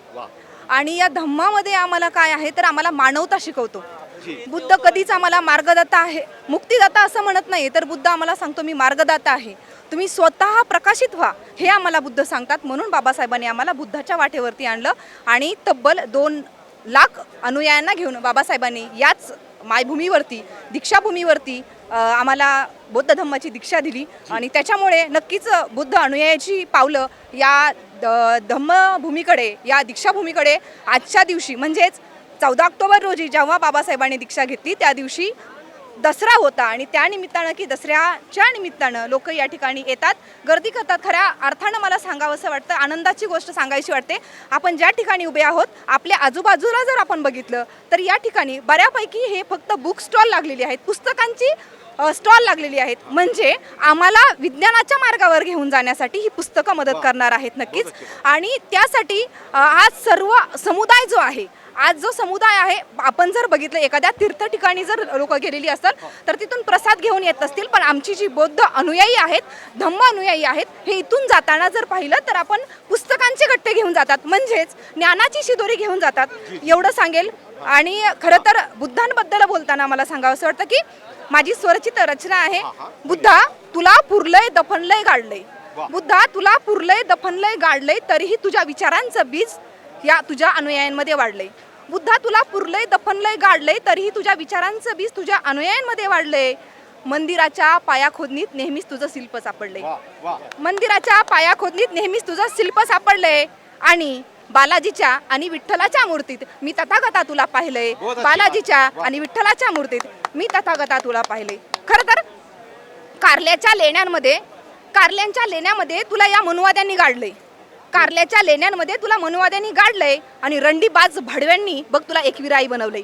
आणि या धम्मामध्ये आम्हाला काय आहे तर आम्हाला मानवता शिकवतो। बुद्ध कधीच आम्हाला मार्गदाता आहे, मुक्तिदाता असं म्हणत नाही, तर बुद्ध आम्हाला सांगतो मी मार्गदाता आहे, तुम्ही स्वतः प्रकाशित व्हा, हे आम्हाला बुद्ध सांगतात। म्हणून बाबासाहेबांनी आम्हाला बुद्धाच्या वाटेवरती आणलं आणि तब्बल 2 लाख अनुयायांना घेऊन बाबासाहेबांनी याच मायभूमीवरती, दीक्षाभूमीवरती आम्हाला बौद्ध धम्माची दीक्षा दिली आणि त्याच्यामुळे नक्कीच बुद्ध अनुयायाची पावलं या धम्मभूमीकडे, या दीक्षाभूमीकडे आजच्या दिवशी म्हणजेच 14 ऑक्टोबर रोजी जेव्हा बाबासाहेबांनी दीक्षा घेतली त्या दिवशी दसरा होता आणि त्या निमित्तानं की दसऱ्याच्या निमित्तानं लोक या ठिकाणी येतात, गर्दी करतात। खऱ्या अर्थानं मला सांगावंसं वाटतं, आनंदाची गोष्ट सांगायची वाटते। आपण ज्या ठिकाणी उभे आहोत, आपल्या आजूबाजूला जर आपण बघितलं तर या ठिकाणी बऱ्यापैकी हे फक्त बुक स्टॉल लागलेली आहेत, पुस्तकांची स्टॉल लागलेली आहेत। म्हणजे आम्हाला विज्ञानाच्या मार्गावर घेऊन जाण्यासाठी ही पुस्तकं मदत करणार आहेत नक्कीच। आणि त्यासाठी आज सर्व समुदाय जो आहे, आज जो समुदाय आहे, आपण जर बघितलं एखाद्या तीर्थ ठिकाणी जर लोक गेलेली असतात तर तिथून प्रसाद घेऊन येत असतील, पण आमची जी बौद्ध अनुयायी आहेत, धम्म अनुयायी आहेत, हे इथून जाताना जर पाहिलं तर आपण पुस्तकांचे गट्टे घेऊन जातात, म्हणजेच ज्ञानाची शिदोरी घेऊन जातात, एवढं सांगेल। आणि खरं तर बुद्धांबद्दल बोलताना मला सांगावंसं वाटतं की माझी स्वरचित रचना आहे, बुद्धा तुला पुरलंय दफनलंय गाडलंय, बुद्धा तुला पुरलंय दफनलंय गाडलंय, तरीही तुझ्या विचारांचं बीज या तुझ्या अनुयायांमध्ये वाढलंय। बुद्धा तुला पुरलंय दफनलंय गाडलंय, तरीही तुझ्या विचारांचं बीज तुझ्या अनुयायांमध्ये वाढलंय। मंदिराच्या पायाखोदनीत नेहमीच तुझं शिल्प सापडलंय, मंदिराच्या पायाखोदनीत नेहमीच तुझं शिल्प सापडलंय। आणि बालाजीच्या आणि विठ्ठलाच्या मूर्तीत मी तथागता तुला पाहिलंय, बालाजीच्या आणि विठ्ठलाच्या मूर्तीत मी तथागता तुला पाहिलंय। खरं तर कारल्याच्या लेण्यामध्ये तुला या मनुवाद्यांनी गाडलंय, कारल्याच्या लेण्यांमध्ये तुला मनुवाद्यांनी गाडलंय आणि रंडीबाज भडव्यांनी बघ तुला एकविराई बनवलंय,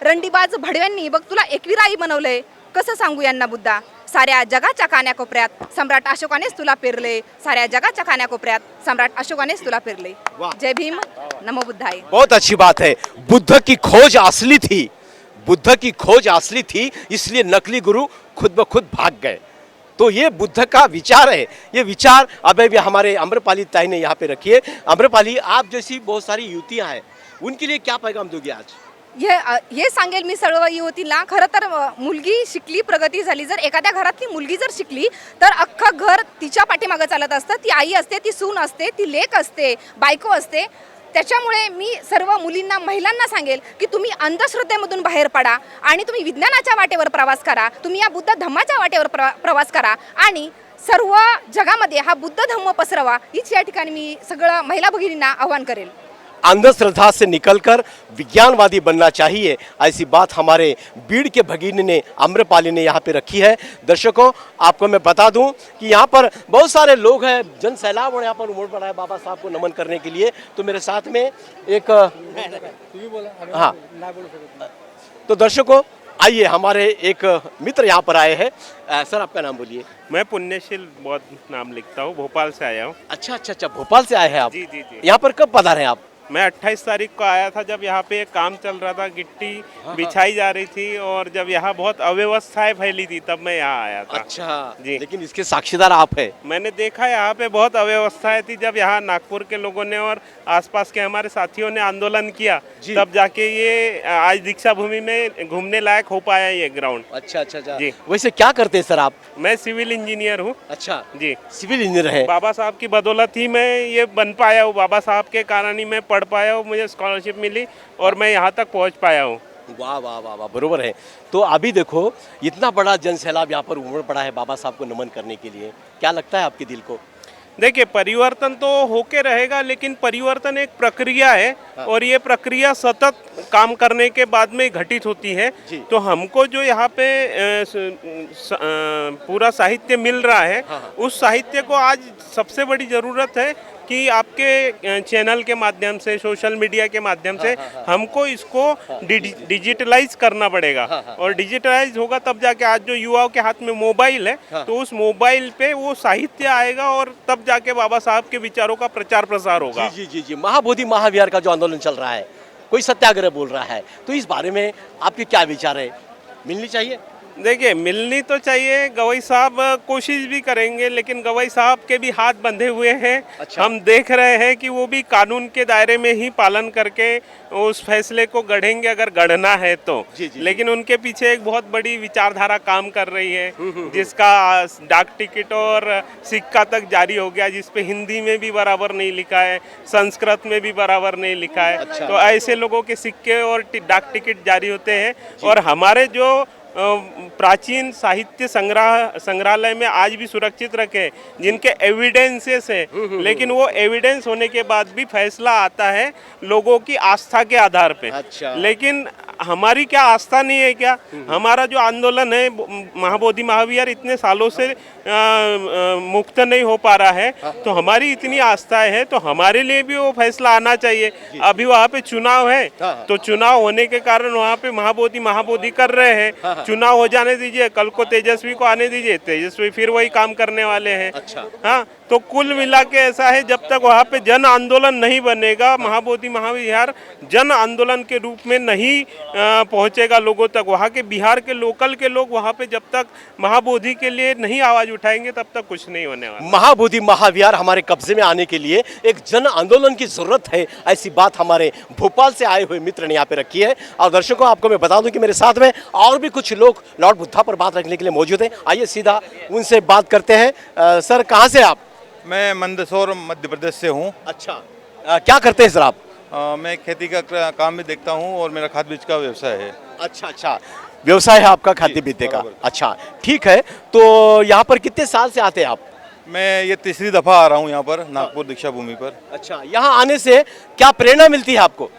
रंडीबाज भडव्यांनी बघ तुला एकविराई बनवलंय। कसं सांगू यांना बुद्धा, साऱ्या जगाच्या कान्याकोपऱ्यात सम्राट अशोकानेच तुला पेरले, साऱ्या जगाच्या कान्याकोपऱ्यात सम्राट अशोकानेच तुला पेरले। जय भीम, नमो बुद्धाय। बहुत अच्छी बात है। बुद्ध की खोज असली थी, बुद्ध की खोज असली थी, इसलिए नकली गुरु खुद ब खुद भाग गए। तो ये बुद्ध का विचार है, ये विचार अभी भी हमारे आम्रपाली ताई ने यहाँ पे रखी है। आम्रपाली, आप जैसी बहुत सारी युवतियाँ हैं, उनके लिए क्या पैगाम दोगे आज? हे सांगेल मी सर्व युवतींना, खरं तर मुलगी शिकली, प्रगती झाली, जर एखाद्या घरातली मुलगी जर शिकली तर अख्खं घर तिच्या पाठीमागे चालत असतं। ती आई असते, ती सून असते, ती लेक असते, बायको असते। त्याच्यामुळे मी सर्व मुलींना, महिलांना सांगेल की तुम्ही अंधश्रद्धेमधून बाहेर पडा आणि तुम्ही विज्ञानाच्या वाटेवर प्रवास करा, तुम्ही या बुद्ध धम्माच्या वाटेवर प्रवास करा आणि सर्व जगामध्ये हा बुद्ध धम्म पसरवा, हीच या ठिकाणी मी सगळं महिला भगिनींना आवाहन करेल। अंधश्रद्धा से निकलकर विज्ञानवादी बनना चाहिए, ऐसी बात हमारे बीड़ के भगिनी ने, आम्रपाली ने यहाँ पे रखी है। दर्शकों, आपको मैं बता दूं कि यहाँ पर बहुत सारे लोग हैं, जन सैलाब और यहाँ पर उमड़ पड़ा है बाबा साहब को नमन करने के लिए। तो मेरे साथ में एक हाँ, तो दर्शकों आइए, हमारे एक मित्र यहाँ पर आए हैं। सर, आपका नाम बोलिए। मैं पुण्यशील बौद्ध नाम लिखता हूँ, भोपाल से आया हूँ। अच्छा, भोपाल से आए हैं आप? जी जी जी। यहाँ पर कब पधारे हैं आप? मैं 28 तारीख को आया था जब यहाँ पे काम चल रहा था, गिट्टी बिछाई जा रही थी और जब यहाँ बहुत अव्यवस्थाएं फैली थी तब मैं यहाँ आया था। अच्छा जी, लेकिन इसके साक्षीदार आप हैं। मैंने देखा यहाँ पे बहुत अव्यवस्थाएं थी। जब यहाँ नागपुर के लोगों ने और आसपास के हमारे साथियों ने आंदोलन किया तब जाके ये आज दीक्षा भूमि में घूमने लायक हो पाया ये ग्राउंड। अच्छा अच्छा अच्छा जी, वैसे क्या करते हैं सर आप? मैं सिविल इंजीनियर हूँ। अच्छा जी, सिविल इंजीनियर है। बाबा साहब की बदौलत ही मैं ये बन पाया हूँ, बाबा साहब के कारण ही मैं पढ़ पाया हूँ, मुझे स्कॉलरशिप मिली और मैं यहाँ तक पहुँच पाया हूँ। वाह वाह वाह वाह, बरोबर है। तो अभी देखो इतना बड़ा जन सैलाब यहाँ पर उमड़ पड़ा है बाबा साहब को नमन करने के लिए, क्या लगता है आपके दिल को? देखिए, परिवर्तन तो होके रहेगा, लेकिन परिवर्तन एक प्रक्रिया है और ये प्रक्रिया सतत काम करने के बाद में घटित होती है। तो हमको जो यहाँ पे पूरा साहित्य मिल रहा है, उस साहित्य को आज सबसे बड़ी ज़रूरत है कि आपके चैनल के माध्यम से, सोशल मीडिया के माध्यम से हमको इसको डिजिटलाइज करना पड़ेगा और डिजिटलाइज होगा तब जाके, आज जो युवाओं के हाथ में मोबाइल है तो उस मोबाइल पे वो साहित्य आएगा और तब जाके बाबा साहब के विचारों का प्रचार प्रसार होगा। जी जी जी जी, महाबोधि महाविहार का जो आंदोलन चल रहा है, कोई सत्याग्रह बोल रहा है, तो इस बारे में आपके क्या विचार है? मिलनी चाहिए? देखिए, मिलनी तो चाहिए। गवई साहब कोशिश भी करेंगे, लेकिन गवई साहब के भी हाथ बंधे हुए हैं। अच्छा। हम देख रहे हैं कि वो भी कानून के दायरे में ही पालन करके उस फैसले को गढ़ेंगे, अगर गढ़ना है तो। लेकिन उनके पीछे एक बहुत बड़ी विचारधारा काम कर रही है, जिसका डाक टिकट और सिक्का तक जारी हो गया, जिसपे हिंदी में भी बराबर नहीं लिखा है, संस्कृत में भी बराबर नहीं लिखा है। अच्छा। तो ऐसे लोगों के सिक्के और डाक टिकट जारी होते हैं और हमारे जो प्राचीन साहित्य संग्रहालय में आज भी सुरक्षित रखे, जिनके एविडेंसेस है, लेकिन वो एविडेंस होने के बाद भी फैसला आता है लोगों की आस्था के आधार पे। अच्छा। लेकिन हमारी क्या आस्था नहीं है क्या? हमारा जो आंदोलन है महाबोधि महाविहार इतने सालों से मुक्त नहीं हो पा रहा है, तो हमारी इतनी आस्था है, तो हमारे लिए भी वो फैसला आना चाहिए। अभी वहाँ पे चुनाव है, तो चुनाव होने के कारण वहाँ पे महाबोधि कर रहे हैं। चुनाव हो जाने दीजिए, कल को तेजस्वी को आने दीजिए, तेजस्वी फिर वही काम करने वाले हैं। अच्छा। हाँ, तो कुल मिला के ऐसा है, जब तक वहाँ पे जन आंदोलन नहीं बनेगा, महाबोधि महाविहार जन आंदोलन के रूप में नहीं पहुँचेगा लोगों तक, वहाँ के बिहार के लोकल के लोग वहाँ पे जब तक महाबोधि के लिए नहीं आवाज उठाएंगे तब तक कुछ नहीं होने वाला। महाबोधि महाविहार हमारे कब्जे में आने के लिए एक जन आंदोलन की जरूरत है, ऐसी बात हमारे भोपाल से आए हुए मित्र ने यहाँ पे रखी है। और दर्शकों, आपको मैं बता दूं कि मेरे साथ में और भी कुछ लोग लॉर्ड बुद्धा पर बात रखने के लिए मौजूद हैं। आइए सीधा उनसे बात करते हैं। सर, कहाँ से आप? मैं मंदसौर मध्य प्रदेश से हूँ। अच्छा, क्या करते हैं सर आप? मैं खेती का काम भी देखता हूँ और मेरा खाद बीज का व्यवसाय है। अच्छा अच्छा, व्यवसाय है आपका खाद्य बीजने का। अच्छा, ठीक है। तो यहाँ पर कितने साल से आते हैं आप? मैं ये तीसरी दफ़ा आ रहा हूँ यहाँ पर, नागपुर दीक्षा भूमि पर। अच्छा, यहाँ आने से क्या प्रेरणा मिलती है आपको?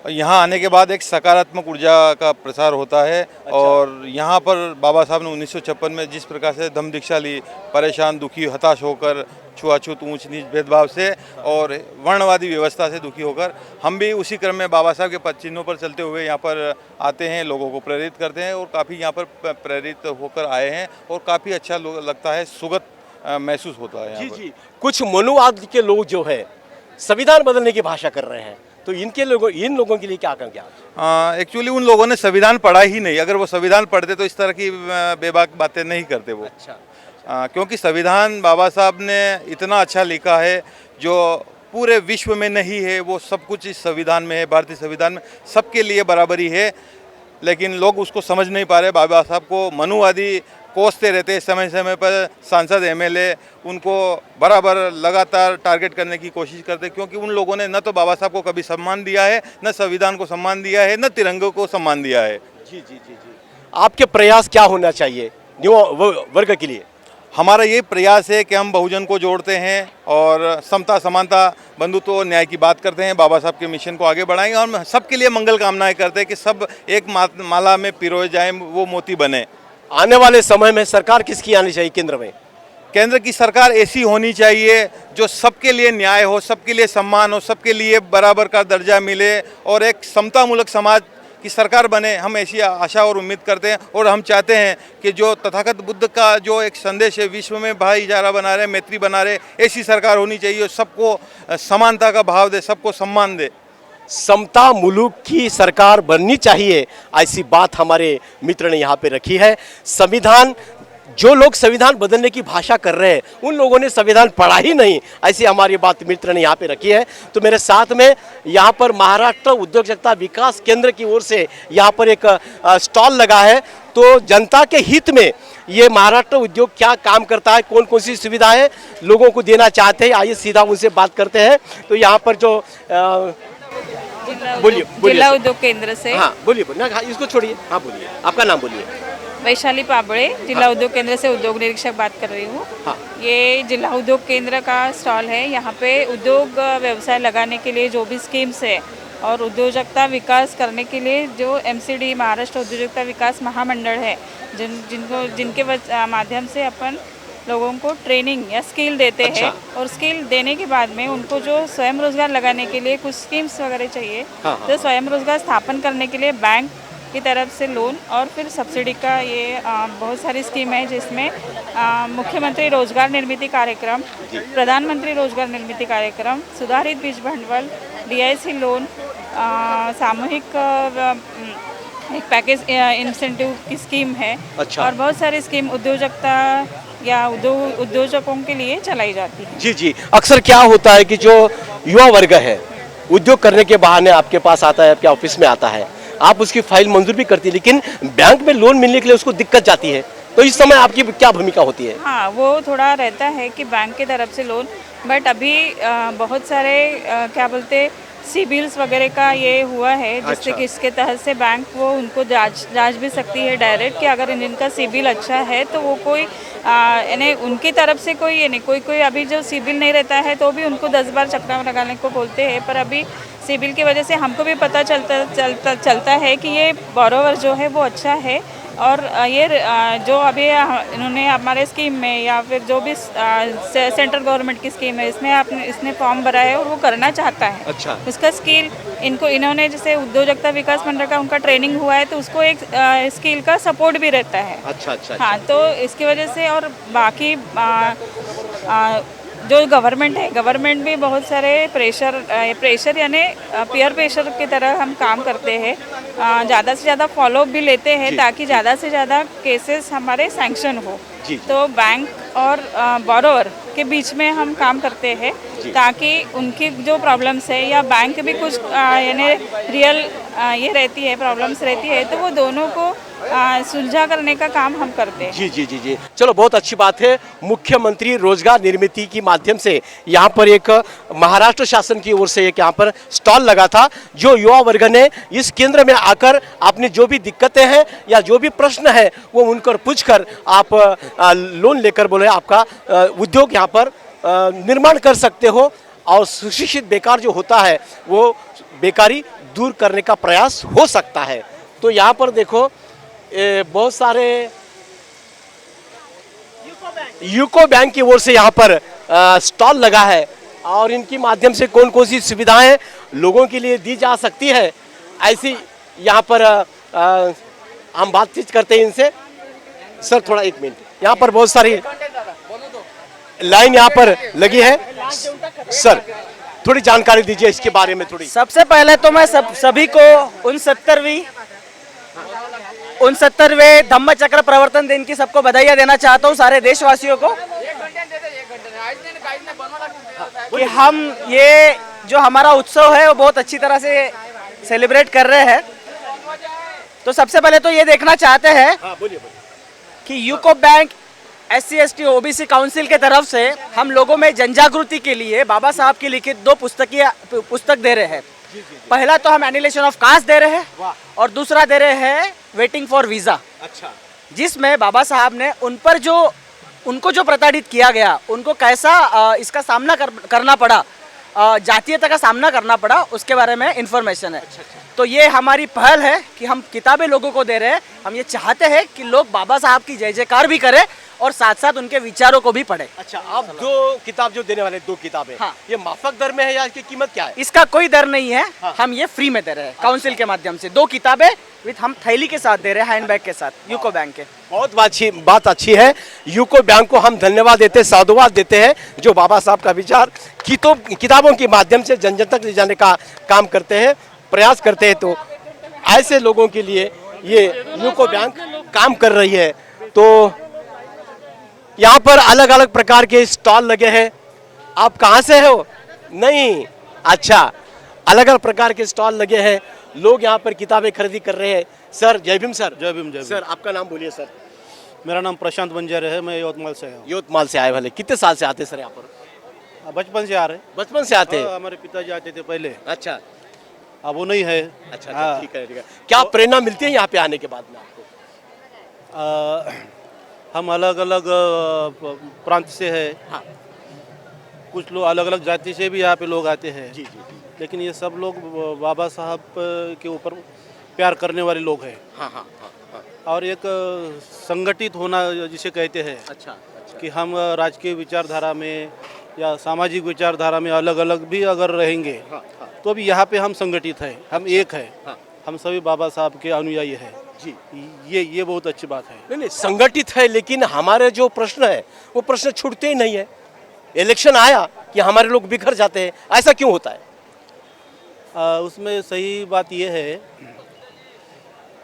यहाँ आने के बाद एक सकारात्मक ऊर्जा का प्रसार होता है। अच्छा। और यहाँ पर बाबा साहब ने 1956 में जिस प्रकार से धम्म दीक्षा ली, परेशान, दुखी, हताश होकर, छुआछूत, ऊंच नीच भेदभाव से और वर्णवादी व्यवस्था से दुखी होकर, हम भी उसी क्रम में बाबा साहब के पद चिन्हों पर चलते हुए यहाँ पर आते हैं, लोगों को प्रेरित करते हैं और काफ़ी यहाँ पर प्रेरित होकर आए हैं और काफ़ी अच्छा लगता है, सुगत महसूस होता है। जी जी, कुछ मनुवाद के लोग जो है संविधान बदलने की भाषा कर रहे हैं, तो इन लोगों के लिए क्या कहेंगे आप? एक्चुअली उन लोगों ने संविधान पढ़ा ही नहीं। अगर वो संविधान पढ़ते तो इस तरह की बेबाक बातें नहीं करते वो। अच्छा। क्योंकि संविधान बाबा साहब ने इतना अच्छा लिखा है जो पूरे विश्व में नहीं है, वो सब कुछ इस संविधान में है। भारतीय संविधान में सबके लिए बराबरी है, लेकिन लोग उसको समझ नहीं पा रहे। बाबा साहब को मनुवादी कोसते रहते, समय समय पर सांसद एमएलए उनको बराबर लगातार टारगेट करने की कोशिश करते, क्योंकि उन लोगों ने न तो बाबा साहब को कभी सम्मान दिया है, न संविधान को सम्मान दिया है, न तिरंगे को सम्मान दिया है। जी जी जी जी, आपके प्रयास क्या होना चाहिए युवा वर्ग के लिए? हमारा ये प्रयास है कि हम बहुजन को जोड़ते हैं और समता, समानता, बंधुत्व और न्याय की बात करते हैं। बाबा साहब के मिशन को आगे बढ़ाएंगे और हम सबके लिए मंगल कामनाएं करते हैं कि सब एक माला में पिरोए जाए, वो मोती बने। आने वाले समय में सरकार किसकी आनी चाहिए केंद्र में? केंद्र की सरकार ऐसी होनी चाहिए जो सबके लिए न्याय हो, सबके लिए सम्मान हो, सबके लिए बराबर का दर्जा मिले और एक समतामूलक समाज की सरकार बने। हम ऐसी आशा और उम्मीद करते हैं और हम चाहते हैं कि जो तथागत बुद्ध का जो एक संदेश है, विश्व में भाईचारा बना रहे, मैत्री बना रहे, ऐसी सरकार होनी चाहिए। सबको समानता का भाव दे, सबको सम्मान दे। समता मुल्क की सरकार बननी चाहिए, ऐसी बात हमारे मित्र ने यहाँ पे रखी है। संविधान, जो लोग संविधान बदलने की भाषा कर रहे हैं उन लोगों ने संविधान पढ़ा ही नहीं, ऐसी हमारी बात मित्र ने यहाँ पे रखी है। तो मेरे साथ में यहाँ पर महाराष्ट्र उद्योजकता विकास केंद्र की ओर से यहाँ पर एक स्टॉल लगा है। तो जनता के हित में ये महाराष्ट्र उद्योग क्या काम करता है, कौन कौन सी सुविधाएं लोगों को देना चाहते हैं, आइए सीधा उनसे बात करते हैं। तो यहाँ पर जो बोलिए जिला उद्योग केंद्र से, हाँ बोलिए, इसको छोड़िए, हाँ बोलिए, आपका नाम बोलिए। वैशाली पाबड़े, जिला उद्योग केंद्र से उद्योग निरीक्षक बात कर रही हूँ। हाँ। ये जिला उद्योग केंद्र का स्टॉल है। यहाँ पे उद्योग व्यवसाय लगाने के लिए जो भी स्कीम्स है और उद्योजकता विकास करने के लिए जो MCD महाराष्ट्र उद्योजकता विकास महामंडल है, जिनके माध्यम से अपन लोगों को ट्रेनिंग या स्किल देते हैं। और स्किल देने के बाद में उनको जो स्वयं रोजगार लगाने के लिए कुछ स्कीम्स वगैरह चाहिए, तो स्वयं रोजगार स्थापन करने के लिए बैंक की तरफ से लोन और फिर सब्सिडी का ये बहुत सारी स्कीम है, जिसमें मुख्यमंत्री रोजगार निर्मिती कार्यक्रम, प्रधानमंत्री रोजगार निर्मिती कार्यक्रम, सुधारित बीज भंडवल, DIC लोन, सामूहिक एक पैकेज इंसेंटिव की स्कीम है। और बहुत सारी स्कीम उद्योजकता या उद्योजकों के लिए चलाई जाती है। जी जी, अक्सर क्या होता है कि जो युवा वर्ग है उद्योग करने के बहाने आपके पास आता है, आपके ऑफिस में आता है, आप उसकी फाइल मंजूर भी करती है, लेकिन बैंक में लोन मिलने के लिए उसको दिक्कत जाती है। तो इस समय आपकी क्या भूमिका होती है? हाँ, वो थोड़ा रहता है कि बैंक की तरफ से लोन, बट अभी बहुत सारे क्या बोलते सिबिल्स वगैरह का ये हुआ है, जिससे कि इसके तहत से बैंक वो उनको जांच भी सकती है डायरेक्ट कि अगर इनका सिबिल अच्छा है तो वो कोई यानी उनकी तरफ से कोई ये नहीं, कोई अभी जो सिबिल नहीं रहता है तो भी उनको 10 बार चक्कर लगाने को बोलते हैं। पर अभी सिबिल की वजह से हमको भी पता चलता है कि ये बोरोवर जो है वो अच्छा है। और ये जो अभी इन्होंने हमारे स्कीम में या फिर जो भी सेंट्रल गवर्नमेंट की स्कीम है, इसने फॉर्म भरा है और वो करना चाहता है। अच्छा। उसका स्किल इन्होंने जैसे उद्योजकता विकास मंडल का उनका ट्रेनिंग हुआ है, तो उसको एक स्किल का सपोर्ट भी रहता है। अच्छा। हाँ, तो इसकी वजह से और बाकी जो गवर्नमेंट भी बहुत सारे प्रेशर यानी पीयर प्रेशर की तरह हम काम करते हैं। ज़्यादा से ज़्यादा फॉलोअप भी लेते हैं ताकि ज़्यादा से ज़्यादा केसेस हमारे सैंक्शन हो। तो बैंक और बोरोवर के बीच में हम काम करते हैं ताकि उनकी जो प्रॉब्लम्स है या बैंक भी कुछ यानी रियल ये रहती है, प्रॉब्लम्स रहती है, तो वो दोनों को सुलझा करने का काम हम करते हैं। जी। चलो, बहुत अच्छी बात है। मुख्यमंत्री रोजगार निर्मिती के माध्यम से यहाँ पर एक महाराष्ट्र शासन की ओर से एक यहाँ पर स्टॉल लगा था, जो युवा वर्ग ने इस केंद्र में आकर अपनी जो भी दिक्कतें हैं या जो भी प्रश्न है वो उनकर पूछकर आप लोन लेकर बोले आपका उद्योग यहाँ पर निर्माण कर सकते हो और सुशिक्षित बेकार जो होता है वो बेकारी दूर करने का प्रयास हो सकता है। तो यहाँ पर देखो बहुत सारे यूको बैंक की ओर से यहाँ पर स्टॉल लगा है और इनके माध्यम से कौन कौन सी सुविधाएं लोगों के लिए दी जा सकती है, ऐसी यहाँ पर हम बातचीत करते हैं इनसे। सर थोड़ा 1 मिनट, यहाँ पर बहुत सारी लाइन यहाँ पर लगी है। सर थोड़ी जानकारी दीजिए इसके बारे में थोड़ी। सबसे पहले तो मैं सभी को 69वें धम्म चक्र प्रवर्तन दिन की सबको बधाइयाँ देना चाहता हूँ, सारे देशवासियों को, कि हम ये जो हमारा उत्सव है वो बहुत अच्छी तरह से सेलिब्रेट कर रहे हैं। तो सबसे पहले तो ये देखना चाहते हैं कि UCO bank SC/ST OBC council के तरफ से हम लोगों में जनजागृति के लिए बाबा साहब की लिखित 2 पुस्तक दे रहे हैं। पहला तो हम एनिलेशन ऑफ कास्ट दे रहे हैं और दूसरा दे रहे हैं वेटिंग फॉर वीज़ा। अच्छा। जिसमें बाबा साहब ने उनको जो प्रताड़ित किया गया, उनको कैसा इसका सामना करना पड़ा, जातीयता का सामना करना पड़ा, उसके बारे में इंफॉर्मेशन है। तो ये हमारी पहल है कि हम किताबें लोगों को दे रहे हैं। हम ये चाहते हैं कि लोग बाबा साहब की जय जयकार भी करें और साथ साथ उनके विचारों को भी पढ़े। अच्छा, आप दो किताब जो देने वाले, दो किताबें, हाँ। ये माफक दर में है या इसकी कीमत क्या है? इसका कोई दर नहीं है, हाँ। हम ये फ्री में दे रहे हैं काउंसिल के माध्यम से। 2 किताबें विथ हम थैली के साथ दे रहे हैं, हैंडबैग के साथ, यूको बैंक के। बहुत बात अच्छी है। यूको बैंक को हम धन्यवाद देते हैं, साधुवाद देते हैं, जो बाबा साहब का विचार किताबों के माध्यम से जन जन तक ले जाने का काम करते हैं, प्रयास करते हैं। तो ऐसे लोगों के लिए ये यूको बैंक काम कर रही है। तो यहाँ पर अलग अलग प्रकार के स्टॉल लगे हैं। आप कहाँ से हो? नहीं, अच्छा, अलग अलग प्रकार के स्टॉल लगे हैं, लोग यहाँ पर किताबें खरीदी कर रहे हैं। सर जय भीम। सर जय भीम। जय भीम। सर आपका नाम बोलिए। सर मेरा नाम प्रशांत बंजारे है, मैं यवतमाल से हूँ। यवतमाल से आए वाले कितने साल से आते सर यहाँ पर? बचपन से आ रहे। बचपन से आते हैं? हमारे पिताजी आते थे पहले। अच्छा, अब वो नहीं है। अच्छा, ठीक है, ठीक है। क्या प्रेरणा मिलती है यहाँ पे आने के बाद में आपको? हम अलग अलग प्रांत से है। हाँ। कुछ लोग अलग अलग जाति से भी यहाँ पे लोग आते हैं। जी जी। लेकिन ये सब लोग बाबा साहब के ऊपर प्यार करने वाले लोग हैं। हाँ हाँ हाँ। और एक संगठित होना जिसे कहते हैं। अच्छा, कि हम राजकीय विचारधारा में या सामाजिक विचारधारा में अलग अलग भी अगर रहेंगे, तो अभी यहाँ पे हम संगठित हैं, हम एक हैं। हम सभी बाबा साहब के अनुयायी हैं जी। ये बहुत अच्छी बात है। नहीं, संगठित है, लेकिन हमारे जो प्रश्न है वो प्रश्न छूटते ही नहीं है। इलेक्शन आया कि हमारे लोग बिखर जाते हैं, ऐसा क्यों होता है? उसमें सही बात यह है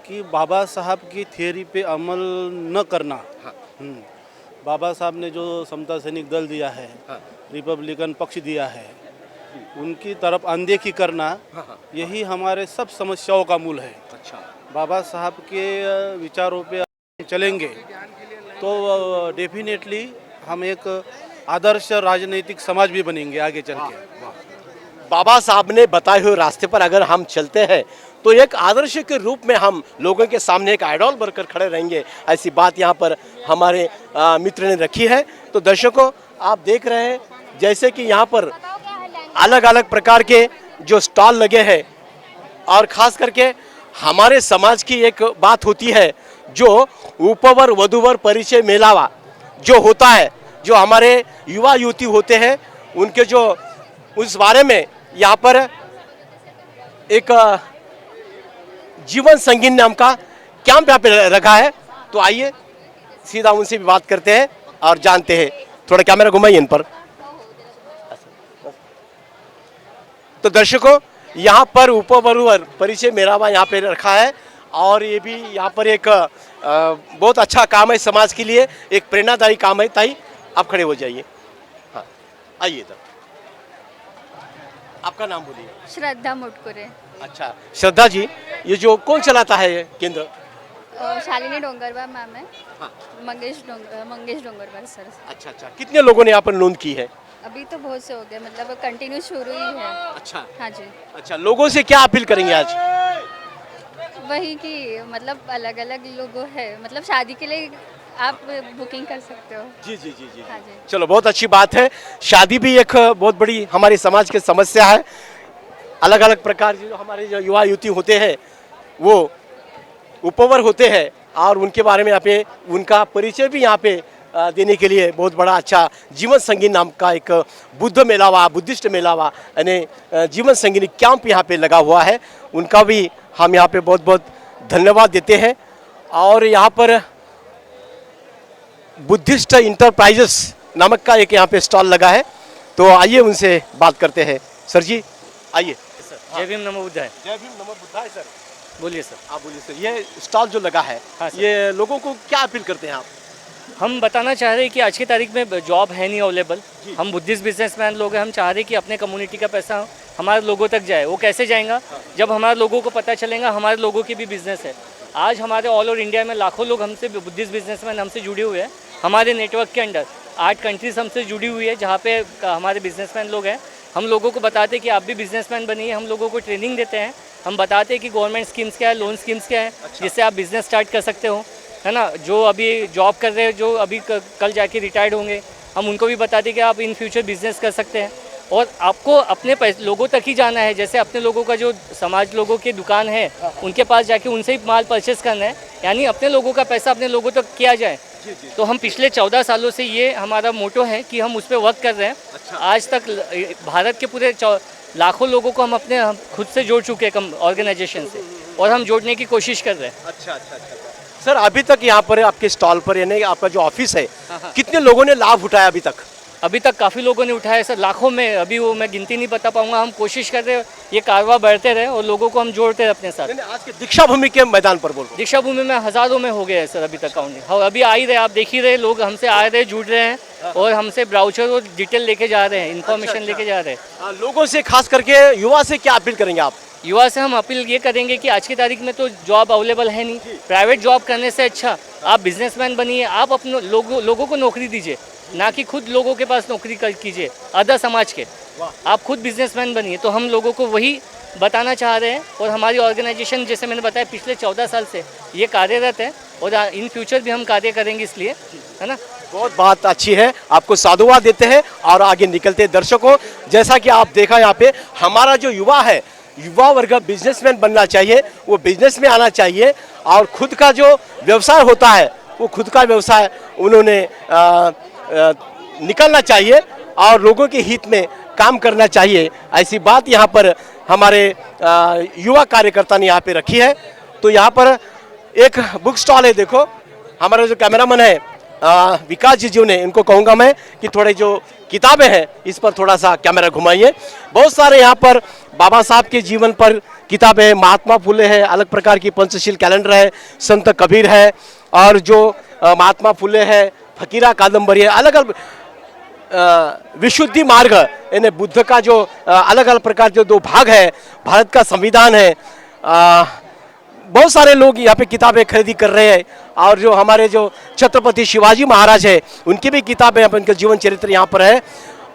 कि बाबा साहब की थियरी पे अमल न करना। बाबा साहब ने जो समता सैनिक दल दिया है, रिपब्लिकन पक्ष दिया है, उनकी तरफ अनदेखी करना, यही हमारे सब समस्याओं का मूल है। अच्छा, बाबा साहब के विचारों पे चलेंगे तो डेफिनेटली हम एक आदर्श राजनीतिक समाज भी बनेंगे आगे चल के। बाबा साहब ने बताए हुए रास्ते पर अगर हम चलते हैं तो एक आदर्श के रूप में हम लोगों के सामने एक आइडॉल बनकर खड़े रहेंगे। ऐसी बात यहाँ पर हमारे मित्र ने रखी है। तो दर्शकों, आप देख रहे हैं जैसे कि यहाँ पर अलग अलग प्रकार के जो स्टॉल लगे हैं, और ख़ास करके हमारे समाज की एक बात होती है, जो उपवर वधूवर परिचय मेलावा जो होता है, जो हमारे युवा युवती होते हैं, उनके जो उस बारे में यहाँ पर एक जीवन संगीन नाम का कैंप यहाँ पे रखा है। तो आइए सीधा उनसे भी बात करते हैं और जानते हैं। थोड़ा कैमरा घुमाइए इन पर। तो दर्शकों, यहाँ पर उपवरुवर परिचय मेलावा यहाँ पे रखा है, और ये भी यहाँ पर एक बहुत अच्छा काम है समाज के लिए, एक प्रेरणादायी काम है। ताई आप खड़े हो जाइए। हाँ, आइए इधर। आपका नाम बोलिए। श्रद्धा मुटकुरे। अच्छा, श्रद्धा जी, ये जो कौन चलाता है ये केंद्र? शालिनी डोंगरवार मैम है। हाँ। मंगेश डोंगरवार सर। अच्छा अच्छा, कितने लोगों ने यहाँ पर नोंद की है? अभी तो बहुत से हो गए, मतलब कंटिन्यू शुरू ही है। अच्छा। हाँ जी। अच्छा, लोगों से क्या अपील करेंगे आज? वही कि मतलब अलग अलग लोगों है, मतलब शादी के लिए आप बुकिंग कर सकते हो। जी जी जी जी। हाँ जी। चलो, बहुत अच्छी बात है। शादी भी एक बहुत बड़ी हमारे समाज की समस्या है। अलग अलग प्रकार के जो हमारे जो युवा युवती होते हैं, वो उपवर होते हैं, और उनके बारे में यहाँ पे उनका परिचय भी यहाँ पे देने के लिए बहुत बड़ा अच्छा जीवन संगीन नाम का एक बुद्ध मेलावा, बुद्धिस्ट मेलावा यानी जीवन संगीनी कैंप यहाँ पे लगा हुआ है। उनका भी हम यहाँ पे बहुत बहुत धन्यवाद देते हैं। और यहाँ पर बुद्धिस्ट इंटरप्राइजेस नामक का एक यहाँ पे स्टॉल लगा है। तो आइए उनसे बात करते हैं। सर जी आइए। जय भीम नमो बुद्धाय। जय भीम नमो बुद्धाय। सर बोलिए सर। आप बोलिए सर। ये स्टॉल जो लगा है, ये लोगों को क्या अपील करते हैं आप? हम बताना चाह रहे हैं कि आज की तारीख में जॉब है नहीं अवेलेबल। हम बुद्धिस्ट बिजनेसमैन लोग हैं, हम चाह रहे हैं कि अपने कम्युनिटी का पैसा हमारे लोगों तक जाए। वो कैसे जाएगा? जब हमारे लोगों को पता चलेगा हमारे लोगों की भी बिजनेस है। आज हमारे ऑल ओवर इंडिया में लाखों लोग हमसे बुद्धिस्ट बिजनेसमैन हमसे जुड़े हुए हैं। हमारे नेटवर्क के अंडर 8 कंट्रीज हमसे जुड़ी हुई है, जहाँ पे हमारे बिजनेसमैन लोग हैं। हम लोगों को बताते हैं कि आप भी बिजनेसमैन बनिए। हम लोगों को ट्रेनिंग देते हैं, हम बताते हैं कि गवर्नमेंट स्कीम्स क्या है, लोन स्कीम्स क्या है, जिससे आप बिजनेस स्टार्ट कर सकते हो, है ना। जो अभी जॉब कर रहे हैं, जो अभी कल जाके रिटायर्ड होंगे, हम उनको भी बताते हैं कि आप इन फ्यूचर बिजनेस कर सकते हैं। और आपको अपने लोगों तक ही जाना है। जैसे अपने लोगों का जो समाज लोगों की दुकान है, उनके पास जाके उनसे ही माल परचेस करना है। यानी अपने लोगों का पैसा अपने लोगों तक किया जाए, तो हम पिछले 14 सालों से ये हमारा मोटो है कि हम उस पर वर्क कर रहे हैं। आज तक भारत के पूरे लाखों लोगों को हम खुद से जोड़ चुके हैं ऑर्गेनाइजेशन से, और हम जोड़ने की कोशिश कर रहे हैं। अच्छा। सर, अभी तक यहाँ पर आपके स्टॉल पर यानी आपका जो ऑफिस है, कितने लोगों ने लाभ उठाया अभी तक? अभी तक काफ़ी लोगों ने उठाया सर, लाखों में। अभी वो मैं गिनती नहीं बता पाऊंगा। हम कोशिश कर रहे हैं ये कारवा बढ़ते रहे और लोगों को हम जोड़ते रहे अपने साथ। आज के दीक्षा भूमि के मैदान पर बोल, दीक्षा भूमि में हज़ारों में हो गए हैं सर अभी तक काउंटिंग। और अभी आ ही रहे, आप देख ही रहे, लोग हमसे आ रहे, जुड़ रहे हैं और हमसे ब्राउचर और डिटेल लेके जा रहे हैं, इन्फॉर्मेशन लेके जा रहे हैं। लोगों से, खास करके युवा से क्या अपील करेंगे आप? युवा से हम अपील ये करेंगे कि आज की तारीख में तो जॉब अवेलेबल है नहीं। प्राइवेट जॉब करने से अच्छा आप बिजनेसमैन बनिए, आप अपने लोगों को नौकरी दीजिए, ना कि खुद लोगों के पास नौकरी कीजिए अदर समाज के। आप खुद बिजनेसमैन बनिए। तो हम लोगों को वही बताना चाह रहे हैं, और हमारी ऑर्गेनाइजेशन जैसे मैंने बताया पिछले 14 साल से ये कार्यरत है, और इन फ्यूचर भी हम कार्य करेंगे इसलिए, है ना। बहुत बात अच्छी है, आपको साधुवाद देते हैं और आगे निकलते हैं। दर्शकों, जैसा कि आप देखा यहाँ पे, हमारा जो युवा है, युवा वर्ग बिजनेसमैन बनना चाहिए, वो बिजनेस में आना चाहिए और खुद का जो व्यवसाय होता है वो खुद का व्यवसाय उन्होंने निकलना चाहिए और लोगों के हित में काम करना चाहिए। ऐसी बात यहाँ पर हमारे युवा कार्यकर्ता ने यहाँ पे रखी है। तो यहाँ पर एक बुक स्टॉल है, देखो हमारा जो कैमरामैन है विकास जी ने, इनको कहूँगा मैं कि थोड़े जो किताबें हैं इस पर थोड़ा सा कैमरा घुमाइए। बहुत सारे यहाँ पर बाबा साहब के जीवन पर किताबें हैं, महात्मा फुले है, अलग प्रकार की पंचशील कैलेंडर है, संत कबीर है, और जो महात्मा फुले है, फकीरा कादम्बरी है, अलग अलग विशुद्धि मार्ग यानी बुद्ध का जो अलग अलग प्रकार जो 2 भाग है, भारत का संविधान है। बहुत सारे लोग यहाँ पे किताबें खरीदी कर रहे हैं, और जो हमारे जो छत्रपति शिवाजी महाराज है उनकी भी किताबें यहाँ पर, उनका जीवन चरित्र यहाँ पर है,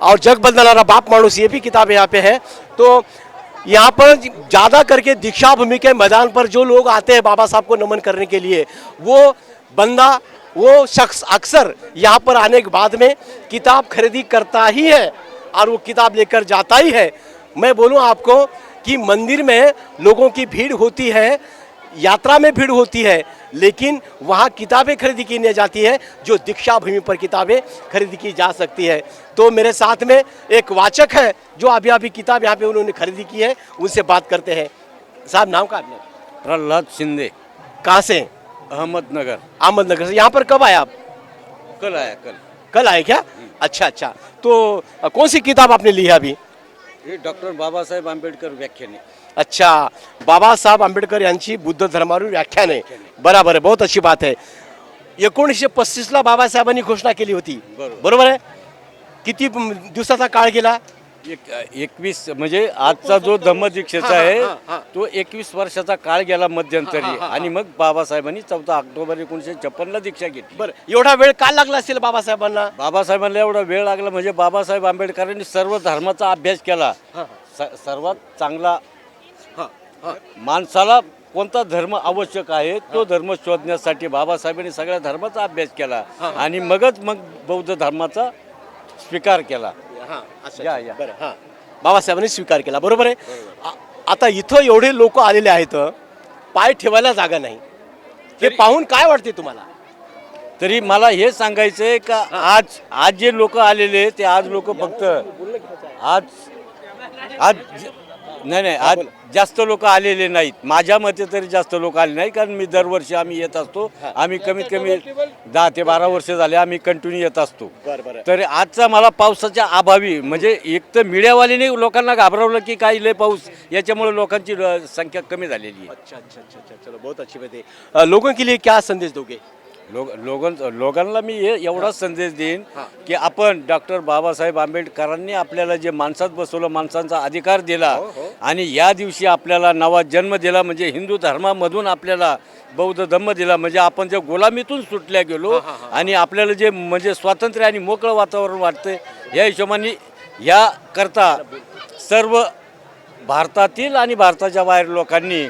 और जग बदलनारा बाप मानुस ये भी किताबें यहाँ पे है। तो यहाँ पर ज़्यादा करके दीक्षा भूमि के मैदान पर जो लोग आते हैं बाबा साहब को नमन करने के लिए, वो शख्स अक्सर यहाँ पर आने के बाद में किताब खरीदी करता ही है और वो किताब लेकर जाता ही है। मैं बोलूँ आपको कि मंदिर में लोगों की भीड़ होती है, यात्रा में भीड़ होती है, लेकिन वहाँ किताबें खरीदी की नहीं जाती है जो दीक्षा भूमि पर किताबें खरीदी की जा सकती है। तो मेरे साथ में एक वाचक है जो अभी किताब यहाँ पे उन्होंने खरीदी की है, उनसे बात करते हैं। साहब, नाम का आपने? प्रहलाद शिंदे। कहाँ से? अहमदनगर। अहमदनगर से। यहाँ पर कब आए आप? कल आया। कल आए क्या? अच्छा। तो कौन सी किताब आपने ली है अभी? हे डॉक्टर बाबासाहेब आंबेडकर व्याख्याने. अच्छा, बाबासाहेब आंबेडकर यांची बुद्ध धर्मावर व्याख्यान आहे. बरोबर आहे, बहुत अच्छी बात आहे. 1935 ला बाबासाहेबांनी घोषणा केली होती, बरोबर आहे. किती दिवसाचा काळ गेला? 21 म्हणजे आजचा जो धम्मदीक्षेचा आहे तो 21 वर्षाचा काळ गेला मध्यंतरी, आणि मग बाबासाहेबांनी 14 ऑक्टोबर 1956 ला दीक्षा घेतली. बरं, एवढा वेळ का लागला असेल बाबासाहेबांना? बाबासाहेबांना एवढा वेळ लागला म्हणजे बाबासाहेब आंबेडकरांनी सर्व धर्माचा अभ्यास केला. सर्वात चांगला माणसाला कोणता धर्म आवश्यक आहे तो धर्म शोधण्यासाठी बाबासाहेबांनी सगळ्या धर्माचा अभ्यास केला आणि मगच बौद्ध धर्माचा स्वीकार केला. बाबासाहेबांनी स्वीकार केला, बरोबर आहे. आता इथं एवढे लोक आलेले आहेत, पाय ठेवायला जागा नाही, हे पाहून काय वाटते तुम्हाला? तरी मला हे सांगायचं आहे का आज जे लोक आलेले ते आज लोक फक्त आज आज जास्त लोक आलेले नाहीत. माझ्या मते तरी जास्त लोक आले नाही, कारण मी दरवर्षी आम्ही येत असतो. आम्ही कमीत कमी 10 ते 12 वर्ष झाले आम्ही कंटिन्यू येत असतो. तर आजचा मला पावसाच्या अभावी म्हणजे एक तर मीडियावाल्याने लोकांना घाबरवलं की काही लय पाऊस, याच्यामुळे लोकांची संख्या कमी झालेली आहे. अच्छा, चलो बहुत अच्छी बात है. लोगों के लिए क्या संदेश दोगे? लोकांना मी एवढा संदेश देईन की आपण डॉक्टर बाबासाहेब आंबेडकरांनी आपल्याला जे माणसात बसवलं, माणसांचा अधिकार दिला आणि या दिवशी आपल्याला नवा जन्म दिला, म्हणजे हिंदू धर्मामधून आपल्याला बौद्ध धम्म दिला, म्हणजे आपण जे गुलामीतून सुटल्या गेलो आणि आपल्याला जे म्हणजे स्वातंत्र्य आणि मोकळं वातावरण वाटतं, या हिशोबाने या करता सर्व भारतातील आणि भारताच्या बाहेर लोकांनी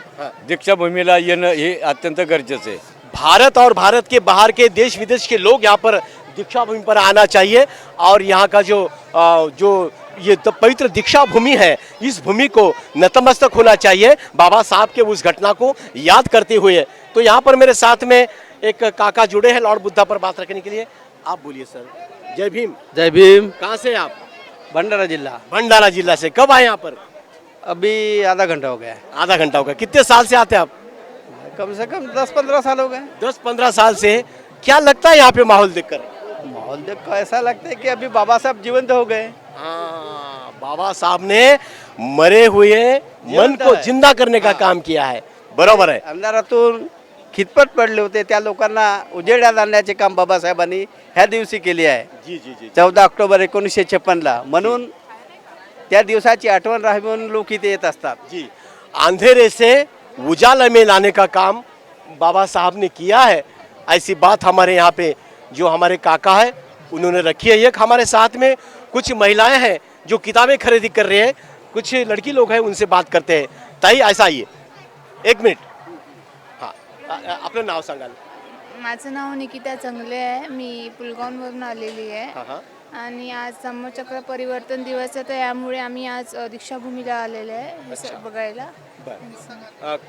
दीक्षाभूमीला येणं हे अत्यंत गरजेचं आहे. भारत और भारत के बाहर के देश विदेश के लोग यहाँ पर दीक्षा भूमि पर आना चाहिए और यहाँ का जो ये पवित्र दीक्षा भूमि है, इस भूमि को नतमस्तक होना चाहिए बाबा साहब के उस घटना को याद करते हुए. तो यहाँ पर मेरे साथ में एक काका जुड़े हैं लॉर्ड बुद्धा पर बात रखने के लिए। आप बोलिए सर। जय भीम। जय भीम। कहाँ से आप? भंडारा जिला। भंडारा जिला से। कब आए यहाँ पर? अभी आधा घंटा हो गया है। आधा घंटा हो गया। कितने साल से आते हैं आप? कम से कम 10-15 साल हो गए। 10-15 साल से। क्या लगता है यहाँ पे माहौल देखकर? माहौल देख कर ऐसा लगता है कि अभी बाबा साहब जीवंत हो गए। हाँ, बाबा साहब ने मरे हुए मन को जिंदा करने का काम किया है। बरोबर आहे. अंधारातून खितपत पडले होते त्या लोकांना उजेडात आणण्याचे काम बाबासाहेबांनी ह्या दिवशी केले आहे. जी जी जी. 14 ऑक्टोबर 1956 म्हणून त्या दिवसाची आठवण राहावी म्हणून लोक इथे येत असतात. जी. अंधेरे से उजाला में लाने का काम बाबा साहब ने किया है, ऐसी बात हमारे यहाँ पे जो हमारे काका है उन्होंने रखी है। एक हमारे साथ में कुछ महिलाएं हैं जो किताबें खरीदी कर रहे हैं, कुछ लड़की लोग हैं उनसे बात करते हैं. ताई ऐसा आइए, एक मिनिट. हां, आपलं नाव सांगाल? माझं नाव निकिता चंगले आहे. मी पुलगाववरून आलेली आहे. हां हां. आणि आज धम्मचक्र परिवर्तन दिवस आहे, तर यामुळे आम्ही आज दीक्षाभूमीला आलेले आहे हे सगळं बघायला.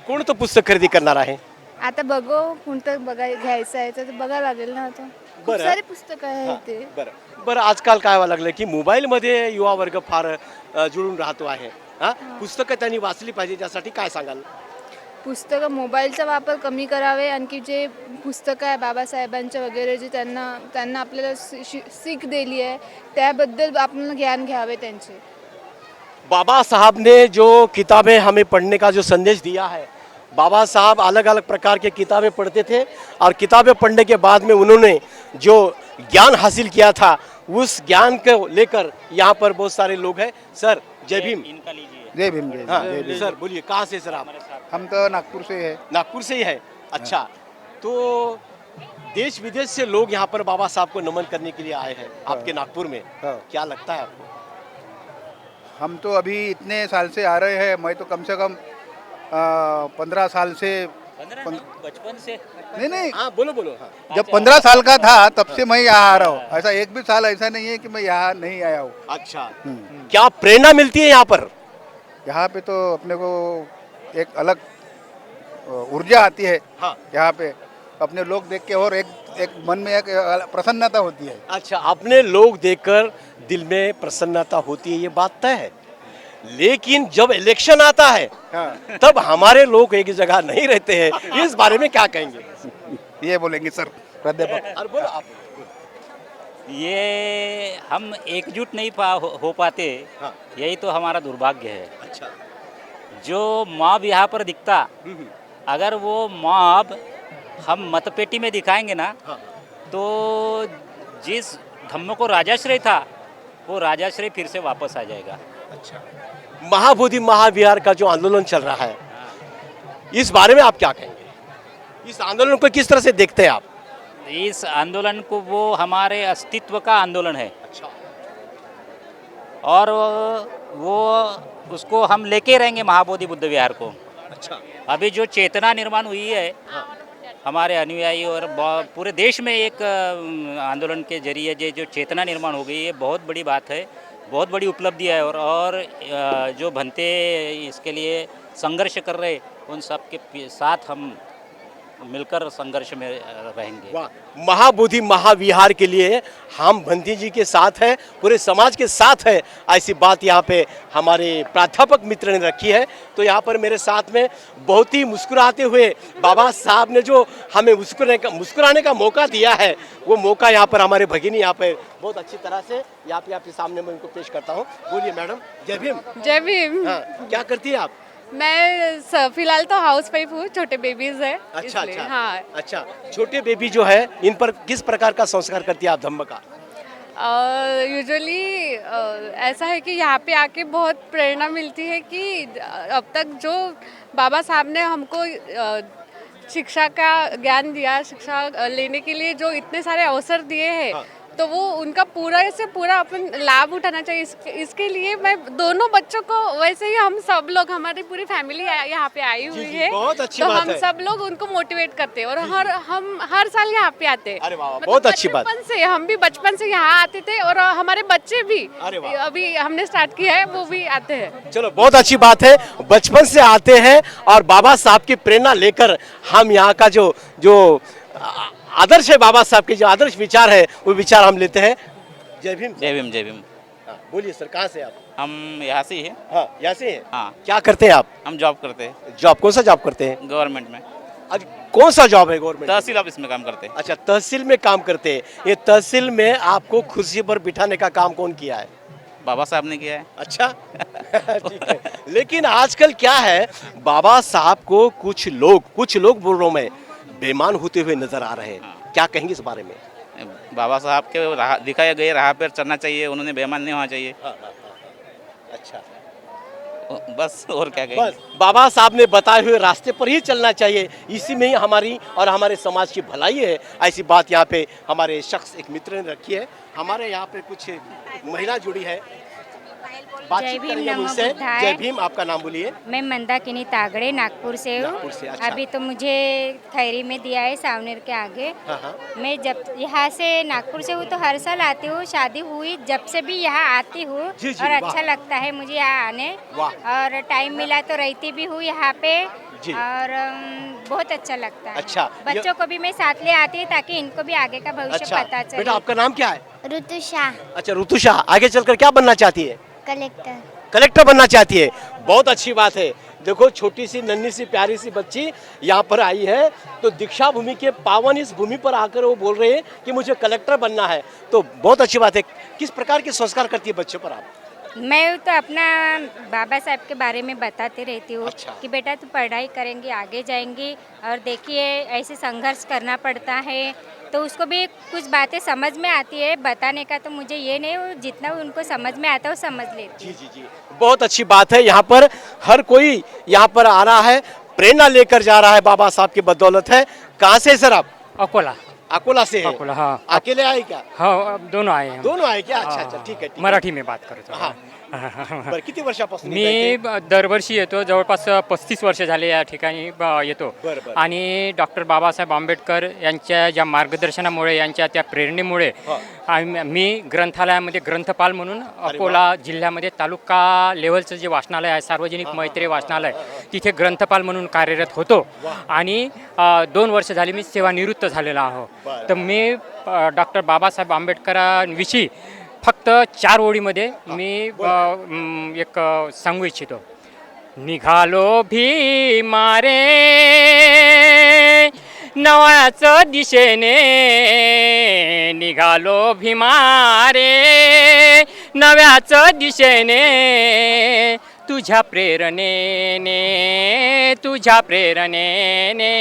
कोणतं पुस्तक खरेदी करणार आहे? आता बघू कोणतं घ्यायचं आहे तर बघायला लागेल ना. आता खूप बरं. सारे पुस्तकं आहेत ते. बरं, आजकाल काय व्हायला लागलं की मोबाईलमध्ये युवा वर्ग फार जुळून राहतो आहे. हां, पुस्तकं त्यांनी वाचली पाहिजे, त्यासाठी काय सांगाल? पुस्तकं मोबाईलचा वापर कमी करावे. आणखी जे पुस्तकं आहे बाबासाहेबांच्या वगैरे जे त्यांना आपल्याला सीख दिली आहे त्याबद्दल आपल्याला ज्ञान घ्यावे त्यांचे. बाबा साहब ने जो किताबें हमें पढ़ने का जो संदेश दिया है, बाबा साहब अलग अलग प्रकार के किताबें पढ़ते थे और किताबें पढ़ने के बाद में उन्होंने जो ज्ञान हासिल किया था उस ज्ञान को लेकर यहाँ पर बहुत सारे लोग हैं. सर जय भीम. जय भीम. जय हाँ, जय भीम. सर बोलिए कहाँ से सर आप? हम तो नागपुर से है. नागपुर से ही है. अच्छा, तो देश विदेश से लोग यहाँ पर बाबा साहब को नमन करने के लिए आए हैं आपके नागपुर में. क्या लगता है आपको? हम तो अभी इतने साल से आ रहे हैं. मैं तो कम से कम 15 साल से बचपन से नहीं. हाँ बोलो बोलो. हाँ. जब 15 साल का था तब से मैं यहाँ आ रहा हूँ. ऐसा एक भी साल ऐसा नहीं है कि मैं यहाँ नहीं आया हूँ. अच्छा, क्या प्रेरणा मिलती है यहाँ पर? यहाँ पे तो अपने को एक अलग ऊर्जा आती है. हाँ. यहाँ पे अपने लोग देख के और एक मन में एक प्रसन्नता होती है. अच्छा, अपने लोग देखकर दिल में प्रसन्नता होती है, ये बात तय है. लेकिन जब इलेक्शन आता है तब हमारे लोग एक जगह नहीं रहते हैं. इस बारे में क्या कहेंगे? ये बोलेंगे सर प्राध्यापक. और बोलो आप. ये हम एकजुट नहीं हो पाते, यही तो हमारा दुर्भाग्य है. अच्छा. जो मॉब यहाँ पर दिखता, अगर वो मॉब हम मतपेटी में दिखाएंगे ना, तो जिस धम्म को राजाश्रय था वो राजाश्रय फिर से वापस आ जाएगा. अच्छा, महाबोधि महाविहार का जो आंदोलन चल रहा है, इस बारे में आप क्या कहेंगे? इस आंदोलन को किस तरह से देखते हैं आप? इस आंदोलन को वो हमारे अस्तित्व का आंदोलन है. अच्छा. और वो उसको हम लेके रहेंगे महाबोधि बुद्ध विहार को. अच्छा. अभी जो चेतना निर्माण हुई है हमारे अनुयायी और पूरे देश में एक आंदोलन के जरिए जो चेतना निर्माण हो गई है, बहुत बड़ी बात है, बहुत बड़ी उपलब्धि है. और जो भंते इसके लिए संघर्ष कर रहे उन सब के साथ हम मिलकर संघर्ष में रहेंगे. वाह, महाबोधि महाविहार के लिए हम भंती जी के साथ हैं, पूरे समाज के साथ है, ऐसी बात यहाँ पे हमारे प्राध्यापक मित्र ने रखी है. तो यहाँ पर मेरे साथ में बहुत ही मुस्कुराते हुए बाबा साहब ने जो हमें मुस्कुराने का मौका दिया है, वो मौका यहाँ पर हमारे भगिनी यहाँ पे बहुत अच्छी तरह से यहाँ पे आपके सामने मैं उनको पेश करता हूँ. बोलिए मैडम. जय भीम. जय भीम. हाँ, क्या करती है आप? मैं फिलहाल तो हाउस वाइफ हूँ, छोटे बेबीज है. अच्छा इसलिए, अच्छा. हाँ. अच्छा, छोटे बेबी जो है इन पर किस प्रकार का संस्कार करती है आप धम्म का? यूजुअली ऐसा है कि यहाँ पे आके बहुत प्रेरणा मिलती है कि अब तक जो बाबा साहब ने हमको शिक्षा का ज्ञान दिया, शिक्षा लेने के लिए जो इतने सारे अवसर दिए हैं, तो वो उनका पूरा से पूरा अपन लाभ उठाना चाहिए. इसके लिए मैं दोनों बच्चों को, वैसे ही हम सब लोग, हमारी पूरी फैमिली यहाँ पे आई हुई है, बहुत अच्छी तो बात हम है. सब लोग उनको मोटिवेट करते हैं और हम हर साल यहाँ पे आते हैं. अरे वाह, बहुत अच्छी बात. बचपन से हम भी बचपन से यहाँ आते थे और हमारे बच्चे भी अरे वाह. अभी हमने स्टार्ट किया है, वो भी आते हैं. चलो, बहुत अच्छी बात है. बचपन से आते हैं और बाबा साहब की प्रेरणा लेकर हम यहाँ का जो आदर्श है बाबा साहब के, जो आदर्श विचार है वो विचार हम लेते हैं। जय भीम। जय भीम जय भीम। बोलिए सर, कहाँ से आप? हम यहाँ से ही हैं। हाँ, यहाँ से हैं। हाँ। क्या करते हैं आप? हम जॉब करते हैं। जॉब कौन सा जॉब करते हैं? गवर्नमेंट में। आज कौन सा जॉब है गवर्नमेंट? तहसील ऑफिस में काम करते हैं। अच्छा, तहसील में काम करते हैं। ये तहसील में आपको कुर्सी पर बिठाने का काम कौन किया है? बाबा साहब ने किया है। अच्छा ठीक है। लेकिन आजकल क्या है, बाबा साहब को कुछ लोग बोल रहा हूं मैं, बेईमान होते हुए नजर आ रहे हैं। क्या कहेंगे इस बारे में? बाबा साहब के दिखाए गए राह पर चलना चाहिए, उन्होंने बेईमान नहीं होना चाहिए। अच्छा, बस और क्या कहेंगे? बस बाबा साहब ने बताए हुए रास्ते पर ही चलना चाहिए, इसी में ही हमारी और हमारे समाज की भलाई है। ऐसी बात यहाँ पे हमारे शख्स एक मित्र ने रखी है। हमारे यहाँ पे कुछ महिला जुड़ी है, बातचीत करेंगे उनसे। जय भीम। आपका नाम बोलिए। मैं मंदाकिनी तागड़े नागपुर से हूँ। अच्छा। अभी तो मुझे खैरी में दिया है सावनेर के आगे। मैं जब यहाँ से नागपुर से हूँ तो हर साल आती हूँ, शादी हुई जब से भी यहाँ आती हूँ और अच्छा लगता है मुझे यहाँ आने, और टाइम मिला तो रहती भी हूँ यहाँ पे और बहुत अच्छा लगता है। अच्छा, बच्चों को भी मैं साथ ले आती हूँ ताकि इनको भी आगे का भविष्य पता चले। बेटा आपका नाम क्या है? ऋतुषा। अच्छा ऋतुषा, आगे चलकर क्या बनना चाहती है? कलेक्टर। कलेक्टर बनना चाहती है, बहुत अच्छी बात है। देखो, छोटी सी नन्ही सी प्यारी सी बच्ची यहाँ पर आई है, तो दीक्षा भूमि के पावन इस भूमि पर आकर वो बोल रहे हैं कि मुझे कलेक्टर बनना है, तो बहुत अच्छी बात है। किस प्रकार के संस्कार करती है बच्चों पर आप? मैं तो अपना बाबा साहब के बारे में बताते रहती हूँ कि बेटा तू पढ़ाई करेंगी, आगे जाएंगी, और देखिए ऐसे संघर्ष करना पड़ता है, तो उसको भी कुछ बातें समझ में आती है। बताने का तो मुझे ये नहीं, जितना उनको समझ में आता है वो समझ लेती है। जी, बहुत अच्छी बात है। यहाँ पर हर कोई यहाँ पर आ रहा है, प्रेरणा लेकर जा रहा है, बाबा साहब की बदौलत है। कहाँ से सर आप? अकोला। अकोला से है? अकोला, हाँ। अकेले आए क्या? हाँ, दोनों आए हैं। दोनों आए क्या? अच्छा, ठीक है। मराठी में बात करतो। हाँ। बरं, किती वर्षापासून मी दरवर्षी येतो, जवळपास 35 वर्ष झाले या ठिकाणी येतो। बरं. आणि डॉक्टर बाबासाहेब आंबेडकर यांच्या ज्या मार्गदर्शनामुळे, यांच्या त्या प्रेरणेमुळे मी ग्रंथालयामध्ये ग्रंथपाल म्हणून अकोला जिल्ह्यामध्ये तालुका लेवलचं जे वाचनालय आहे, सार्वजनिक मैत्री वाचनालय, तिथे ग्रंथपाल म्हणून कार्यरत होतो। आणि 2 वर्ष झाली मी सेवानिवृत्त झालेला आहो। तर मी डॉक्टर बाबासाहेब आंबेडकरांविषयी फक्त 4 ओळीमध्ये मी एक सांगू इच्छितो। निघालो भीमारे नव्याचं दिशेने, निघालो भीमारे नव्याचं दिशेने, तुझ्या प्रेरणेने, तुझ्या प्रेरणेने,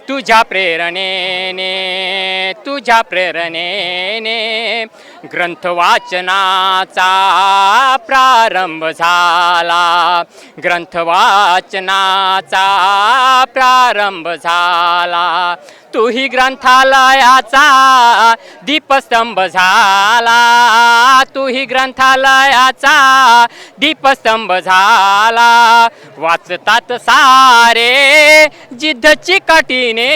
तुझ्या प्रेरणेने, तुझ्या प्रेरणेने ग्रंथ वाचनाचा प्रारंभ झाला, ग्रंथ वाचनाचा प्रारंभ झाला, तूही ग्रंथालयाचा दीपस्तंभ झाला, तूही ग्रंथालयाचा दीपस्तंभ झाला, वाचतात सारे जिद्द चिकाटीने,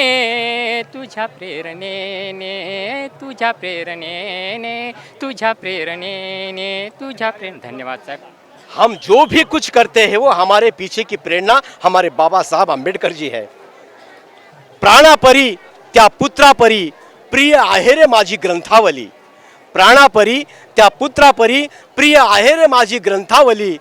तुझ्या प्रेरणेने, तुझ्या प्रेरणेने, तुझ्या प्रेरणेने, तुझ्या प्रेरण। धन्यवाद साहब। हम जो भी कुछ करते हैं वो हमारे पीछे की प्रेरणा हमारे बाबा साहब आंबेडकर जी है। प्राणापरी त्या पुत्रापरी प्रिय आहे रे माझी ग्रंथावली, प्राणापरी त्या पुत्रापरी प्रिय आहे रे माझी ग्रंथावली।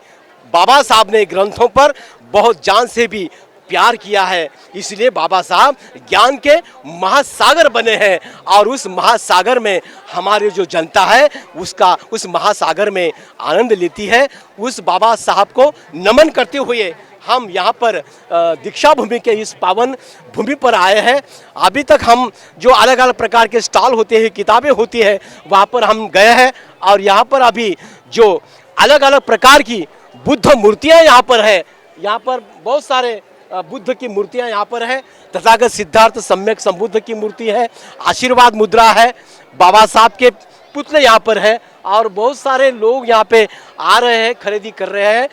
बाबा साहब ने ग्रंथों पर बहुत जान से भी प्यार किया है, इसलिए बाबा साहब ज्ञान के महासागर बने हैं, और उस महासागर में हमारी जो जनता है उस महासागर में आनंद लेती है। उस बाबा साहब को नमन करते हुए हम यहाँ पर दीक्षा भूमि के इस पावन भूमि पर आए हैं। अभी तक हम जो अलग अलग प्रकार के स्टॉल होते हैं, किताबें होती है, वहाँ पर हम गए हैं, और यहाँ पर अभी जो अलग अलग प्रकार की बुद्ध मूर्तियाँ यहाँ पर है, यहाँ पर बहुत सारे बुद्ध की मूर्तियाँ यहाँ पर है। तथागत सिद्धार्थ सम्यक संबुद्ध की मूर्ति है, आशीर्वाद मुद्रा है, बाबा साहब के पुतले यहाँ पर है, और बहुत सारे लोग यहाँ पे आ रहे हैं, खरीदी कर रहे हैं।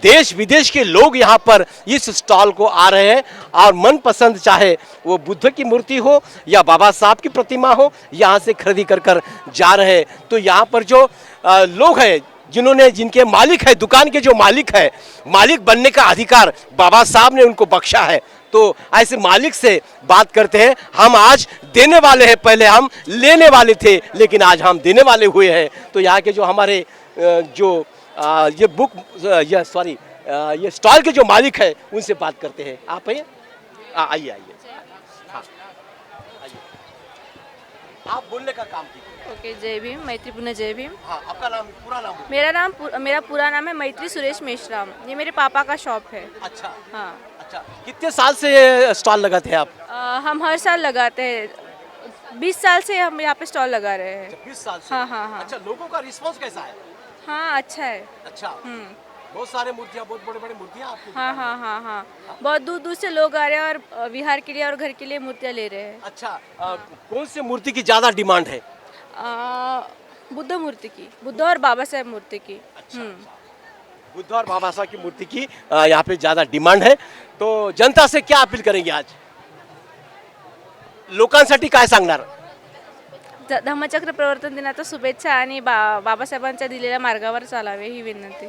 देश विदेश के लोग यहाँ पर इस स्टॉल को आ रहे हैं, और मनपसंद चाहे वो बुद्ध की मूर्ति हो या बाबा साहब की प्रतिमा हो, यहाँ से खरीदी कर जा रहे हैं। तो यहाँ पर जो लोग हैं, जिनके मालिक है, दुकान के जो मालिक है, मालिक बनने का अधिकार बाबा साहब ने उनको बख्शा है। तो ऐसे मालिक से बात करते हैं। हम आज देने वाले हैं, पहले हम लेने वाले थे लेकिन आज हम देने वाले हुए हैं। तो यहाँ के जो हमारे ये बुक ये स्टॉल के जो मालिक है उनसे बात करते हैं। आप आइए, आइए आइए, हाँ आइए, आप बोलने का काम कीजिए। ओके, जय भीम, मैत्रीपूर्ण जय भीम। हाँ, आपका नाम पूरा नाम? मेरा पूरा नाम है मैत्री सुरेश मेश्राम। ये मेरे पापा का शॉप है। अच्छा, हाँ। अच्छा, कितने साल से ये स्टॉल लगाते हैं आप? हम हर साल लगाते हैं। 20 साल से हम यहाँ पे स्टॉल लगा रहे हैं। 20 साल से? हाँ हाँ हाँ। अच्छा, लोगों का रिस्पांस कैसा है? हाँ, अच्छा है। अच्छा, बहुत सारे मूर्तियाँ, बहुत बड़े बड़े मूर्तियाँ आपकी? हाँ हाँ हाँ हाँ, बहुत दूर दूर से लोग आ रहे हैं और विहार के लिए और घर के लिए मूर्तियाँ ले रहे हैं। अच्छा, कौन से मूर्ति की ज़्यादा डिमांड है? बुद्ध मूर्ति की, बुद्ध और बाबा साहेब मूर्ति की। बुद्ध और बाबा साहेब की मूर्ति की यहाँ पे ज़्यादा डिमांड है। तो जनता से क्या अपील करेंगे आज? लोकांसाठी काय सांगणार? धम्मचक्र प्रवर्तन दिनाच्या शुभेच्छा आणि बाबासाहेबांच्या दिलेल्या मार्गावर चालावे ही विनंती।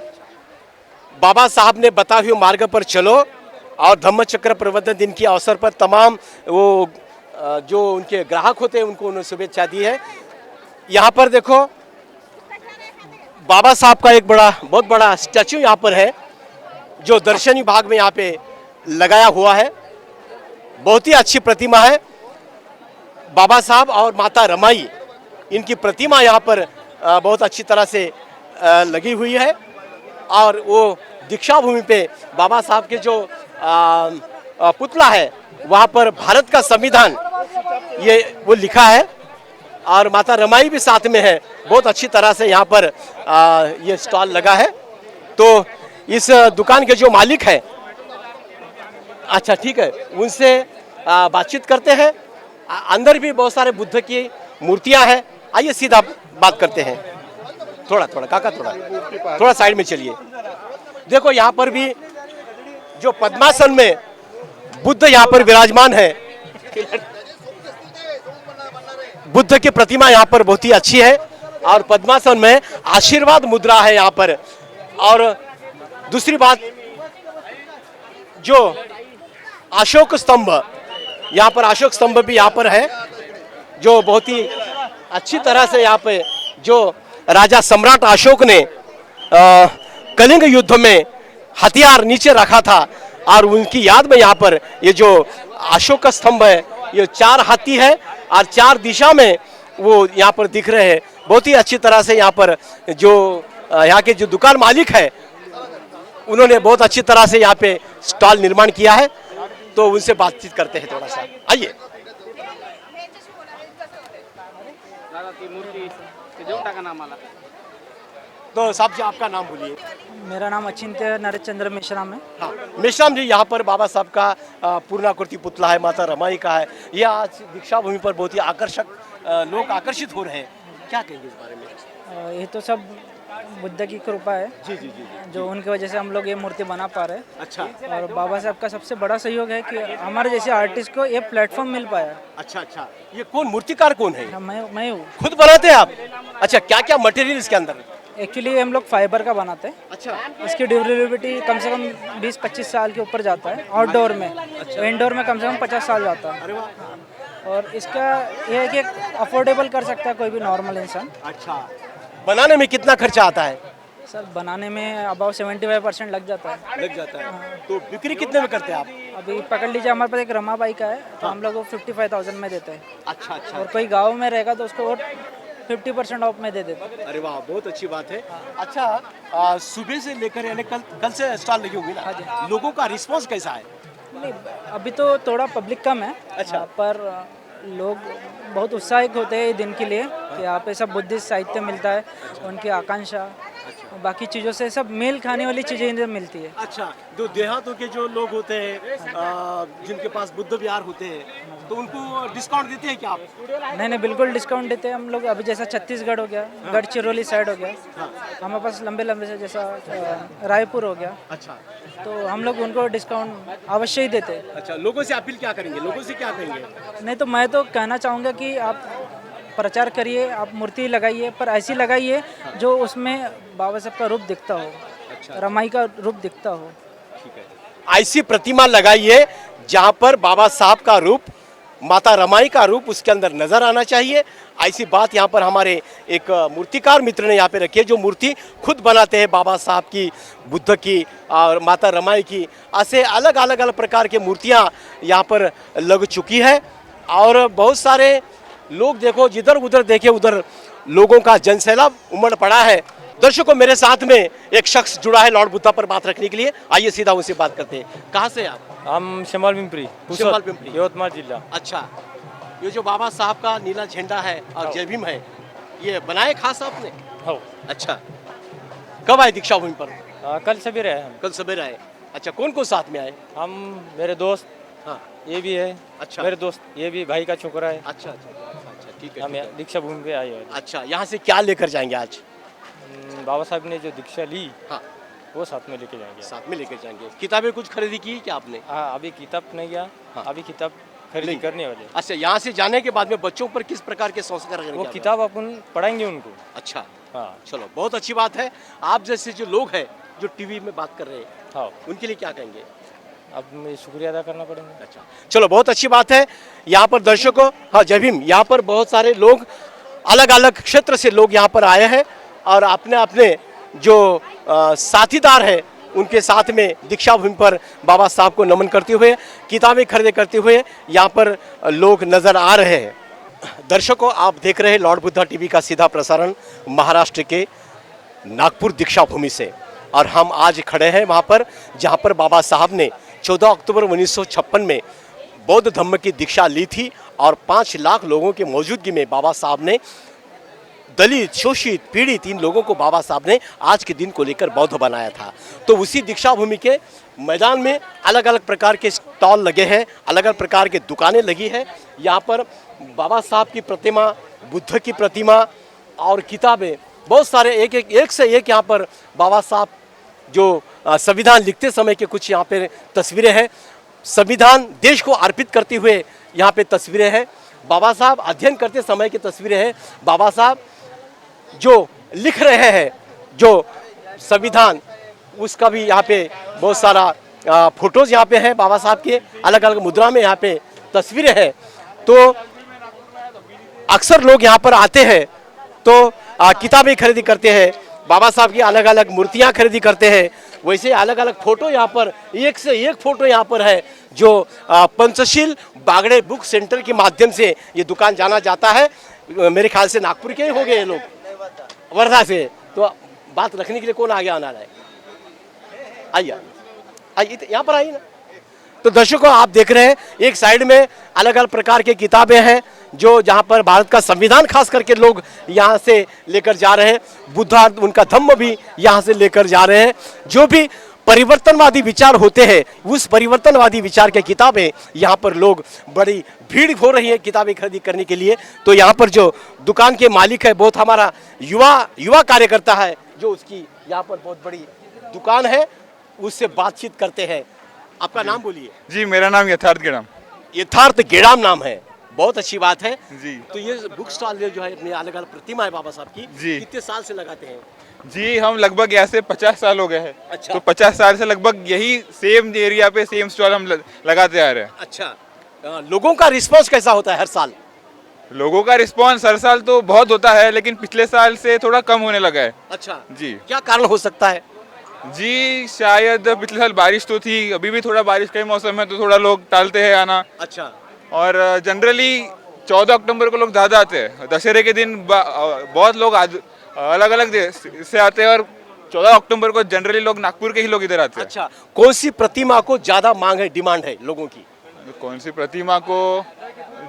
बाबा साहब ने बताए हुए मार्ग पर चलो और धम्मचक्र प्रवर्तन दिन के अवसर पर तमाम वो जो उनके ग्राहक होते हैं उनको उन्होंने शुभेच्छा दी है। यहाँ पर देखो बाबा साहब का एक बहुत बड़ा स्टैचू यहाँ पर है जो दर्शनी भाग में यहाँ पे लगाया हुआ है। बहुत ही अच्छी प्रतिमा है। बाबा साहब और माता रमाई, इनकी प्रतिमा यहाँ पर बहुत अच्छी तरह से लगी हुई है। और वो दीक्षा भूमि पे बाबा साहब के जो पुतला है वहाँ पर भारत का संविधान ये वो लिखा है और माता रमाई भी साथ में है। बहुत अच्छी तरह से यहाँ पर ये स्टॉल लगा है। तो इस दुकान के जो मालिक हैं, अच्छा ठीक है, उनसे बातचीत करते हैं। अंदर भी बहुत सारे बुद्ध की मूर्तियाँ हैं। आइए सीधा बात करते हैं। थोड़ा काका थोड़ा साइड में चलिए। देखो यहाँ पर भी जो पद्मासन में बुद्ध यहाँ पर विराजमान है, बुद्ध की प्रतिमा यहाँ पर बहुत ही अच्छी है और पद्मासन में आशीर्वाद मुद्रा है यहाँ पर। और दूसरी बात, जो अशोक स्तंभ, यहाँ पर अशोक स्तंभ भी यहाँ पर है जो बहुत ही अच्छी तरह से यहाँ पे जो राजा सम्राट अशोक ने कलिंग युद्ध में हथियार नीचे रखा था और उनकी याद में यहाँ पर ये जो अशोक स्तंभ है, ये 4 हाथी है और 4 दिशा में वो यहाँ पर दिख रहे हैं। बहुत ही अच्छी तरह से यहाँ पर जो यहाँ के जो दुकान मालिक है उन्होंने बहुत अच्छी तरह से यहाँ पे स्टॉल निर्माण किया है। तो उनसे बातचीत करते हैं थोड़ा सा। आइए। तो साहब जी आपका नाम बोलिए। मेरा नाम अचिंत्य नरेश चंद्र मेश्राम है। हाँ, मेश्राम जी, यहाँ पर बाबा साहब का पूर्णाकृति पुतला है, माता रमाई का है। ये आज दीक्षा भूमि पर बहुत ही आकर्षक लोग आकर्षित हो रहे हैं। क्या कहेंगे इस बारे में? ये तो सब बुद्ध की कृपा है जी, जो उनकी वजह से हम लोग ये मूर्ति बना पा रहे हैं। अच्छा। और बाबा साहब का सबसे बड़ा सहयोग है कि हमारे जैसे आर्टिस्ट को ये प्लेटफॉर्म मिल पाया। अच्छा, ये कौन मूर्तिकार कौन है? मैं हूँ। खुद बनाते हैं आप? अच्छा, क्या क्या मटेरियल इसके अंदर? एक्चुअली हम लोग फाइबर का बनाते हैं। अच्छा। इसकी ड्यूरेबिलिटी कम से कम 20-25 साल के ऊपर जाता है आउटडोर में। इंडोर में कम से कम 50 साल जाता है। और इसका यह है कि अफोर्डेबल कर सकता है कोई भी नॉर्मल इंसान। अच्छा, बनाने में कितना खर्चा आता है? सर, बनाने में अबाउट 75% लग जाता है। लग जाता है। तो बिक्री कितने में करते हैं आप? अभी पकड़ लीजिए, हमारे पास एक रमाबाई का है तो हम लोग वो 55,000 में देते हैं। अच्छा। और कोई गाँव में रहेगा तो उसको 50% ऑफ में दे देते हैं। अरे वाह, बहुत अच्छी बात है। अच्छा, सुबह से लेकर यानी कल से स्टॉल लगी होगी ना, लोगों का रिस्पांस कैसा है? नहीं, अभी तो थोड़ा पब्लिक कम है। अच्छा। पर लोग बहुत उत्साहित होते हैं दिन के लिए कि यहाँ पे सब बुद्धिस्ट साहित्य मिलता है। उनकी आकांक्षा बाकी चीज़ों से सब मेल खाने वाली चीज़ें इन्हें मिलती है। अच्छा, जो देहातों के जो लोग होते हैं जिनके पास बुद्ध विहार होते हैं तो उनको डिस्काउंट देते हैं क्या आप? नहीं, बिल्कुल डिस्काउंट देते हैं हम लोग। अभी जैसा छत्तीसगढ़ हो गया, गढ़चिरौली साइड हो गया, हमारे पास लंबे से जैसा रायपुर हो गया। अच्छा, तो हम लोग उनको डिस्काउंट अवश्य ही देते हैं। अच्छा, लोगों से अपील क्या करेंगे? लोगों से क्या कहेंगे? नहीं, तो मैं तो कहना चाहूँगा कि आप प्रचार करिए, आप मूर्ति लगाइए, पर ऐसी लगाइए जो उसमें बाबा साहब का रूप दिखता हो। अच्छा। रमाई का रूप दिखता हो। ठीक है, ऐसी प्रतिमा लगाइए जहां पर बाबा साहब का रूप, माता रमाई का रूप उसके अंदर नजर आना चाहिए। ऐसी बात यहाँ पर हमारे एक मूर्तिकार मित्र ने यहाँ पे रखी है, जो मूर्ति खुद बनाते हैं बाबा साहब की, बुद्ध की और माता रमाई की। ऐसे अलग अलग प्रकार की मूर्तियाँ यहाँ पर लग चुकी है और बहुत सारे लोग देखो, जिधर उधर देखे उधर लोगों का जनसैलाब उमड़ पड़ा है। दर्शकों, मेरे साथ में एक शख्स जुड़ा है लॉर्ड बुद्धा पर बात रखने के लिए। आइए सीधा उनसे बात करते हैं। कहाँ से आप? हम शिमल पिंपरी, शिमल पिंपरी, यवतमाळ जिला। अच्छा, ये जो बाबा साहब का नीला झंडा है और जय भीम है, ये बनाए खास आपने? हाँ। अच्छा, कब आए दीक्षा भूमि पर? कल सवेरे आए हम। कल सवेरे आए। अच्छा, कौन कौन साथ में आए? हम, मेरे दोस्त, हाँ, ये भी है। अच्छा, मेरे दोस्त, ये भी भाई का छोकरा है। अच्छा अच्छा, ठीक है। हम दीक्षा भूमि पे आए हैं। अच्छा, यहाँ से क्या लेकर जाएंगे आज? बाबा साहब ने जो दीक्षा ली, हाँ, वो साथ में लेके जाएंगे। साथ में लेकर जाएंगे। किताबें कुछ खरीदी की क्या आपने? हाँ, अभी किताब नहीं गया। हाँ, अभी किताब खरीदी करने वाले। अच्छा, यहाँ से जाने के बाद में बच्चों पर किस प्रकार के संस्कार करेंगे? वो किताब अपन पढ़ाएंगे उनको। अच्छा, हाँ, चलो, बहुत अच्छी बात है। आप जैसे जो लोग हैं जो टीवी में बात कर रहे हैं, हाँ, उनके लिए क्या कहेंगे? अब मैं शुक्रिया अदा करना पड़ेगा। अच्छा, चलो, बहुत अच्छी बात है। यहाँ पर दर्शकों, हाँ, जय भीम, यहाँ पर बहुत सारे लोग, अलग अलग क्षेत्र से लोग यहाँ पर आए हैं और अपने अपने जो साथीदार है उनके साथ में दीक्षा भूमि पर बाबा साहब को नमन करते हुए, किताबें खरीदे करते हुए यहाँ पर लोग नजर आ रहे हैं। दर्शकों, आप देख रहे हैं लॉर्ड बुद्धा टीवी का सीधा प्रसारण महाराष्ट्र के नागपुर दीक्षा भूमि से, और हम आज खड़े हैं वहाँ पर जहाँ पर बाबा साहब ने 14 अक्टूबर 1956 में बौद्ध धम्म की दीक्षा ली थी और 5 लाख लोगों की मौजूदगी में बाबा साहब ने दलित, शोषित, पीड़ित इन लोगों को बाबा साहब ने आज के दिन को लेकर बौद्ध बनाया था। तो उसी दीक्षा भूमि के मैदान में अलग अलग प्रकार के स्टॉल लगे हैं, अलग अलग प्रकार के दुकानें लगी है। यहाँ पर बाबा साहब की प्रतिमा, बुद्ध की प्रतिमा और किताबें, बहुत सारे एक से एक यहाँ पर बाबा साहब जो संविधान लिखते समय के कुछ यहाँ पे तस्वीरें हैं। संविधान देश को अर्पित करते हुए यहाँ पे तस्वीरें हैं। बाबा साहब अध्ययन करते समय की तस्वीरें हैं। बाबा साहब जो लिख रहे हैं जो संविधान, उसका भी यहाँ पे बहुत सारा फोटोज यहाँ पे हैं बाबा साहब के, अलग अलग मुद्रा में यहाँ पे तस्वीरें हैं। तो अक्सर लोग यहाँ पर आते हैं तो किताबें खरीदी करते हैं, बाबा साहब की अलग अलग मूर्तियाँ खरीदी करते हैं। वैसे अलग अलग फोटो यहाँ पर, एक से एक फोटो यहाँ पर है जो पंचशील बागड़े बुक सेंटर के माध्यम से ये दुकान जाना जाता है। मेरे ख्याल से नागपुर के ही हो गए लोग, वर्धा से। तो बात रखने के लिए कौन आगे आना है? आइए आइए, यहाँ पर आइए ना। तो दर्शकों, आप देख रहे हैं एक साइड में अलग अलग प्रकार की किताबें हैं जो जहाँ पर भारत का संविधान खास करके लोग यहाँ से लेकर जा रहे हैं। बुद्धा, उनका धम्म भी यहाँ से लेकर जा रहे हैं। जो भी परिवर्तनवादी विचार होते हैं, उस परिवर्तनवादी विचार के किताबें यहाँ पर लोग, बड़ी भीड़ हो रही है किताबें खरीदी करने के लिए। तो यहाँ पर जो दुकान के मालिक है, बहुत हमारा युवा कार्यकर्ता है, जो उसकी यहाँ पर बहुत बड़ी दुकान है, उससे बातचीत करते हैं। आपका नाम बोलिए। जी, मेरा नाम यथार्थ गेड़ाम। यथार्थ गेड़ाम नाम है, बहुत अच्छी बात है जी। तो ये बुक स्टॉल जो है अपने अलग अलग प्रतिमा है बाबा साहब की, जी, कितने साल से लगाते हैं? जी, हम लगभग यहाँ से 50 साल हो गए हैं। अच्छा। तो 50 साल से लगभग यही सेम एरिया पे सेम स्टॉल हम लगाते आ रहे हैं। अच्छा, लोगों का रिस्पांस कैसा होता है हर साल? लोगों का रिस्पांस हर साल तो बहुत होता है, लेकिन पिछले साल से थोड़ा कम होने लगा है। अच्छा जी, क्या कारण हो सकता है? जी, शायद पिछले साल बारिश तो थी, अभी भी थोड़ा बारिश का ही मौसम है तो थोड़ा लोग टालते हैं आना। अच्छा। और जनरली 14 अक्टूबर को लोग ज़्यादा आते हैं। दशहरे के दिन बहुत लोग अलग अलग से आते हैं और 14 अक्टूबर को जनरली लोग नागपुर के ही लोग इधर आते हैं। अच्छा, कौन सी प्रतिमा को ज्यादा मांग है, डिमांड है लोगों की? कौन सी प्रतिमा को?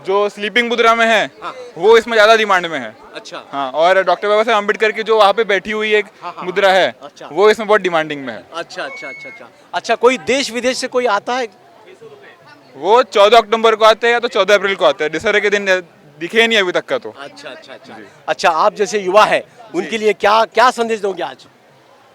जो स्लीपिंग मुद्रा में है, हाँ, वो इसमें ज्यादा डिमांड में है। अच्छा। हाँ, और डॉक्टर बाबा साहब अम्बेडकर की जो वहाँ पे बैठी हुई एक मुद्रा है, अच्छा, वो इसमें बहुत डिमांडिंग में है। अच्छा अच्छा अच्छा अच्छा अच्छा, कोई देश विदेश से कोई आता है? वो 14 अक्टूबर को आते हैं या तो 14 अप्रैल को आते हैं, दशहरे के दिन दिखे नहीं अभी तक का। तो अच्छा अच्छा अच्छा अच्छा, आप जैसे युवा है उनके लिए क्या क्या संदेश दोगे आज?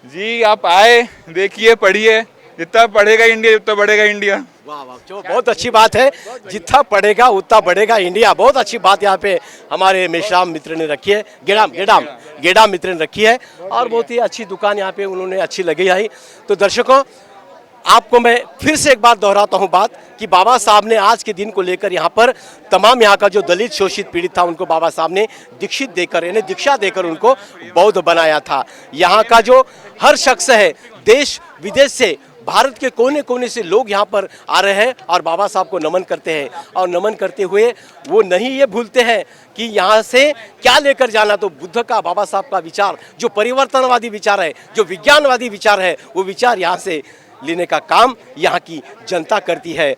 जी, आप आए, देखिए, पढ़िए, जितना पढ़ेगा इंडिया उतना बढ़ेगा इंडिया। वाह वाह, जो बहुत अच्छी बात है, जितना पढ़ेगा उतना बढ़ेगा इंडिया। बहुत अच्छी बात यहाँ पे हमारे मेश्राम मित्र ने रखी है, गेड़ाम मित्र ने रखी है, और बहुत ही अच्छी दुकान यहाँ पे उन्होंने अच्छी लगी है। तो दर्शकों, आपको मैं फिर से एक बार दोहराता हूं बात कि बाबा साहब ने आज के दिन को लेकर यहाँ पर तमाम यहाँ का जो दलित शोषित पीड़ित था उनको बाबा साहब ने दीक्षित देकर यानी दीक्षा देकर उनको बौद्ध बनाया था। यहाँ का जो हर शख्स है देश विदेश से भारत के कोने कोने से लोग यहाँ पर आ रहे हैं और बाबा साहब को नमन करते हैं और नमन करते हुए वो नहीं ये भूलते हैं कि यहाँ से क्या लेकर जाना। तो बुद्ध का बाबा साहब का विचार जो परिवर्तनवादी विचार है जो विज्ञानवादी विचार है वो विचार यहाँ से लेने का काम यहाँ की जनता करती है।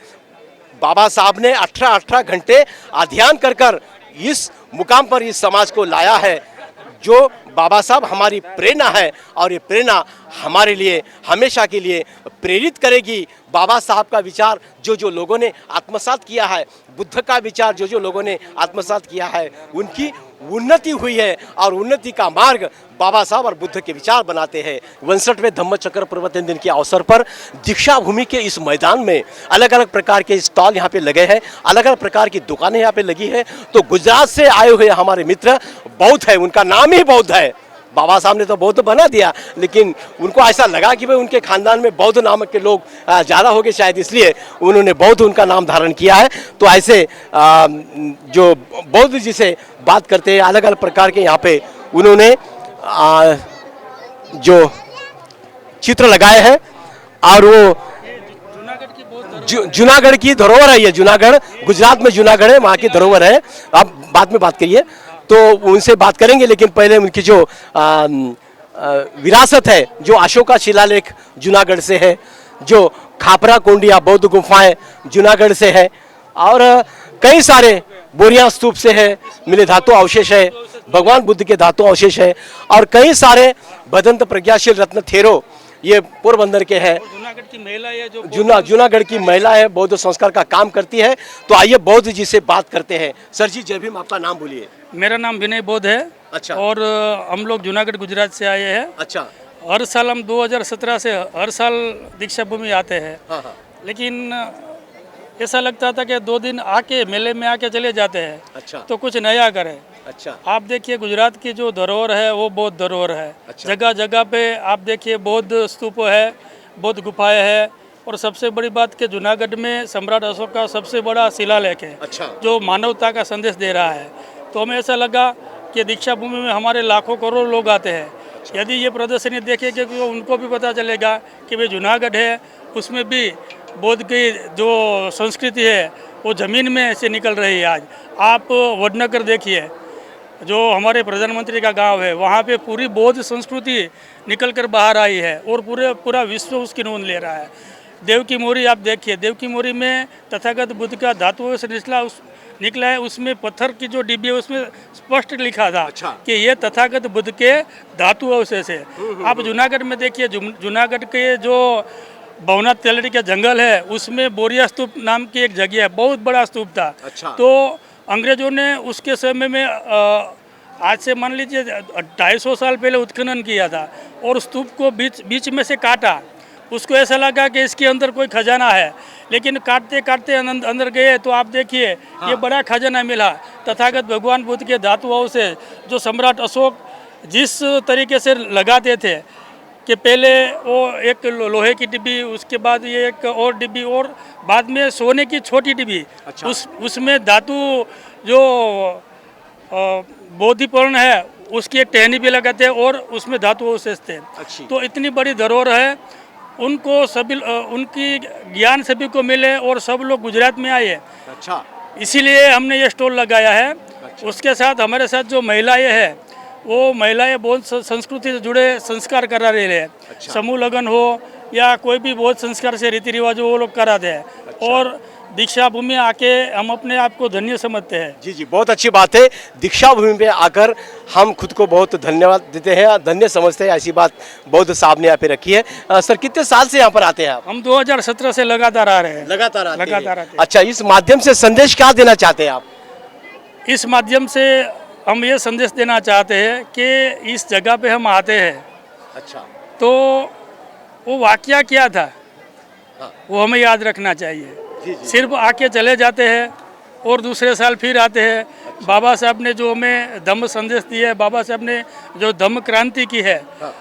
बाबा साहब ने 18 घंटे अध्ययन कर इस मुकाम पर इस समाज को लाया है। जो बाबा साहब हमारी प्रेरणा है और ये प्रेरणा हमारे लिए हमेशा के लिए प्रेरित करेगी। बाबा साहब का विचार जो लोगों ने आत्मसात किया है, बुद्ध का विचार जो लोगों ने आत्मसात किया है, उनकी उन्नति हुई है और उन्नति का मार्ग बाबा साहब और बुद्ध के विचार बनाते हैं। 62वें धम्मचक्र प्रवर्तन दिन के अवसर पर दीक्षा भूमि के इस मैदान में अलग अलग प्रकार के स्टॉल यहाँ पे लगे हैं, अलग अलग प्रकार की दुकानें यहाँ पे लगी है। तो गुजरात से आए हुए हमारे मित्र बौद्ध है, उनका नाम ही बौद्ध है। बाबा साहब ने तो बौद्ध बना दिया, लेकिन उनको ऐसा लगा कि भाई उनके खानदान में बौद्ध नामक के लोग ज़्यादा हो गए, शायद इसलिए उन्होंने बौद्ध उनका नाम धारण किया है। तो ऐसे जो बौद्ध जी से बात करते हैं अलग अलग प्रकार के यहाँ पे उन्होंने जो चित्र लगाए हैं और वो जूनागढ़ की धरोहर है। ये जूनागढ़ गुजरात में जूनागढ़ है, वहाँ की धरोहर है। आप बाद में बात करिए तो उनसे बात करेंगे, लेकिन पहले उनकी जो विरासत है जो अशोका शिलालेख जूनागढ़ से है, जो खापरा कोंडिया बौद्ध गुफाएं जूनागढ़ से है और कई सारे बोरिया स्तूप से है, मिले धातु अवशेष है, भगवान बुद्ध के धातु अवशेष है और कई सारे भदंत प्रज्ञाशील रत्न थेरो ये पोरबंदर के हैं। जूनागढ़ की महिला है, बौद्ध संस्कार का काम करती है। तो आइए बौद्ध जी से बात करते हैं। सर जी जय भीम, आपका नाम बोलिए। मेरा नाम विनय बौद्ध है। अच्छा। और हम लोग जूनागढ़ गुजरात से आए हैं। अच्छा। हर साल हम 2017 से हर साल दीक्षा भूमि आते हैं। हाँ। लेकिन ऐसा लगता था कि 2 दिन आके मेले में आके चले जाते हैं। अच्छा। तो कुछ नया करें। अच्छा। आप देखिए गुजरात की जो धरोहर है वो बौद्ध धरोहर है। अच्छा। जगह जगह पे आप देखिए बौद्ध स्तूप है, बौद्ध गुफाएं है और सबसे बड़ी बात कि जूनागढ़ में सम्राट अशोक का सबसे बड़ा शिलालेख है। अच्छा। जो मानवता का संदेश दे रहा है। तो हमें ऐसा लगा कि दीक्षा भूमि में हमारे लाखों करोड़ लोग आते हैं। अच्छा। यदि ये प्रदर्शनी देखेंगे तो उनको भी पता चलेगा कि भाई जूनागढ़ है, उसमें भी बौद्ध की जो संस्कृति है वो ज़मीन में से निकल रही है। आज आप वडनगर देखिए जो हमारे प्रधानमंत्री का गांव है, वहाँ पे पूरी बौद्ध संस्कृति निकल कर बाहर आई है और पूरा विश्व उसकी नोंद ले रहा है। देव की मोरी आप देखिए, देव की मोरी में तथागत बुद्ध का धातुओं से निकला है। उसमें पत्थर की जो डिब्बी है उसमें स्पष्ट लिखा था। अच्छा। कि ये तथागत बुद्ध के धातु अवशेष है। आप जूनागढ़ में देखिए, जूनागढ़ के जो भवनाथ तेलड़ी के जंगल है उसमें बोरिया स्तूप नाम की एक जगह है, बहुत बड़ा स्तूप था। अच्छा। तो अंग्रेजों ने उसके समय में आज से मान लीजिए 250 साल पहले उत्खनन किया था और स्तूप को बीच में से काटा। उसको ऐसा लगा कि इसके अंदर कोई खजाना है, लेकिन काटते काटते अंदर गए तो आप देखिए। हाँ। ये बड़ा खजाना मिला, तथागत भगवान बुद्ध के धातुओं से जो सम्राट अशोक जिस तरीके से लगाते थे कि पहले वो एक लोहे की डिब्बी, उसके बाद ये एक और डिब्बी और बाद में सोने की छोटी डिब्बी। अच्छा। उसमें धातु जो बोधिपूर्ण है उसकी एक टहनी भी लगाते हैं और उसमें धातु अवशेष थे। तो इतनी बड़ी धरोहर है, उनको सभी उनकी ज्ञान सभी को मिले और सब लोग गुजरात में आए। अच्छा। इसीलिए हमने ये स्टॉल लगाया है। अच्छा। उसके साथ हमारे साथ जो महिलाएं हैं वो महिलाएं बौद्ध संस्कृति से जुड़े संस्कार करा रही है। अच्छा। समूह लगन हो या कोई भी बौद्ध संस्कार से रीति रिवाज वो लोग कराते हैं। अच्छा। और दीक्षा भूमि आके हम अपने आप को धन्य समझते हैं। जी जी, बहुत अच्छी बात है। दीक्षा भूमि में आकर हम खुद को बहुत धन्यवाद देते हैं, धन्य समझते हैं। ऐसी बात बौद्ध साहब ने यहाँ पे रखी है। सर कितने साल से यहाँ पर आते हैं आप? हम 2017 से लगातार आ रहे हैं। लगातार आते हैं। अच्छा, इस माध्यम से संदेश क्या देना चाहते हैं आप? इस माध्यम से हम ये संदेश देना चाहते हैं कि इस जगह पे हम आते हैं। अच्छा। तो वो वाकया क्या था। हाँ। वो हमें याद रखना चाहिए। जी जी। सिर्फ आके चले जाते हैं और दूसरे साल फिर आते हैं। अच्छा। बाबा साहब ने जो हमें धम्म संदेश दिया है, बाबा साहब ने जो धम्म क्रांति की है। हाँ।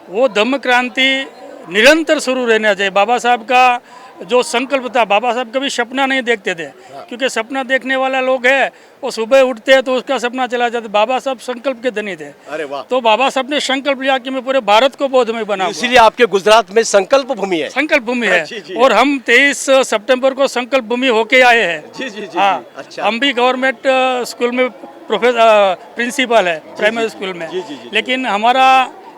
वो धम्म क्रांति निरंतर शुरू रहना चाहिए। बाबा साहब का जो संकल्प था, बाबा साहब कभी सपना नहीं देखते थे, क्योंकि सपना देखने वाला लोग है वो सुबह उठते हैं तो उसका सपना चला जाता। बाबा साहब संकल्प के धनी थे। अरे वाह। तो बाबा साहब ने संकल्प लिया कि मैं पूरे भारत को बौद्धमय बनाऊंगा। इसीलिए आपके गुजरात में संकल्प भूमि है। संकल्प भूमि है। जी, जी। और हम 23 सितंबर को संकल्प भूमि होके आए हैं। जी जी जी। हाँ, अच्छा। हम भी गवर्नमेंट स्कूल में प्रोफेसर प्रिंसिपल है प्राइमरी स्कूल में। लेकिन हमारा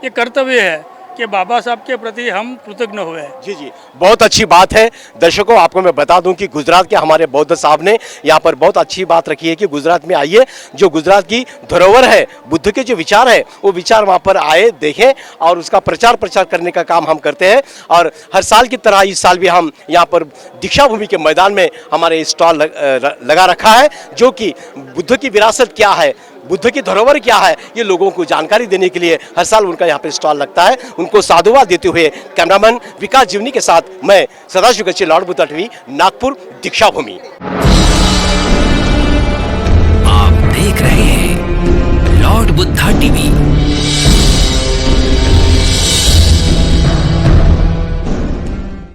ये कर्तव्य है कि बाबा साहब के प्रति हम कृतज्ञ हुए। जी जी, बहुत अच्छी बात है। दर्शकों, आपको मैं बता दूं कि गुजरात के हमारे बौद्ध साहब ने यहाँ पर बहुत अच्छी बात रखी है कि गुजरात में आइए, जो गुजरात की धरोहर है, बुद्ध के जो विचार है, वो विचार वहाँ पर आए, देखें और उसका प्रचार प्रचार करने का काम हम करते हैं। और हर साल की तरह इस साल भी हम यहाँ पर दीक्षा भूमि के मैदान में हमारे स्टॉल लगा रखा है, जो कि बुद्ध की विरासत क्या है, बुद्ध की धरोहर क्या है, ये लोगों को जानकारी देने के लिए हर साल उनका यहाँ पे स्टॉल लगता है। उनको साधुवाद देते हुए कैमरामैन विकास जीवनी के साथ मैं सदाशिव गच्ची, लॉर्ड बुद्धा टीवी, नागपुर दीक्षा भूमि। आप देख रहे हैं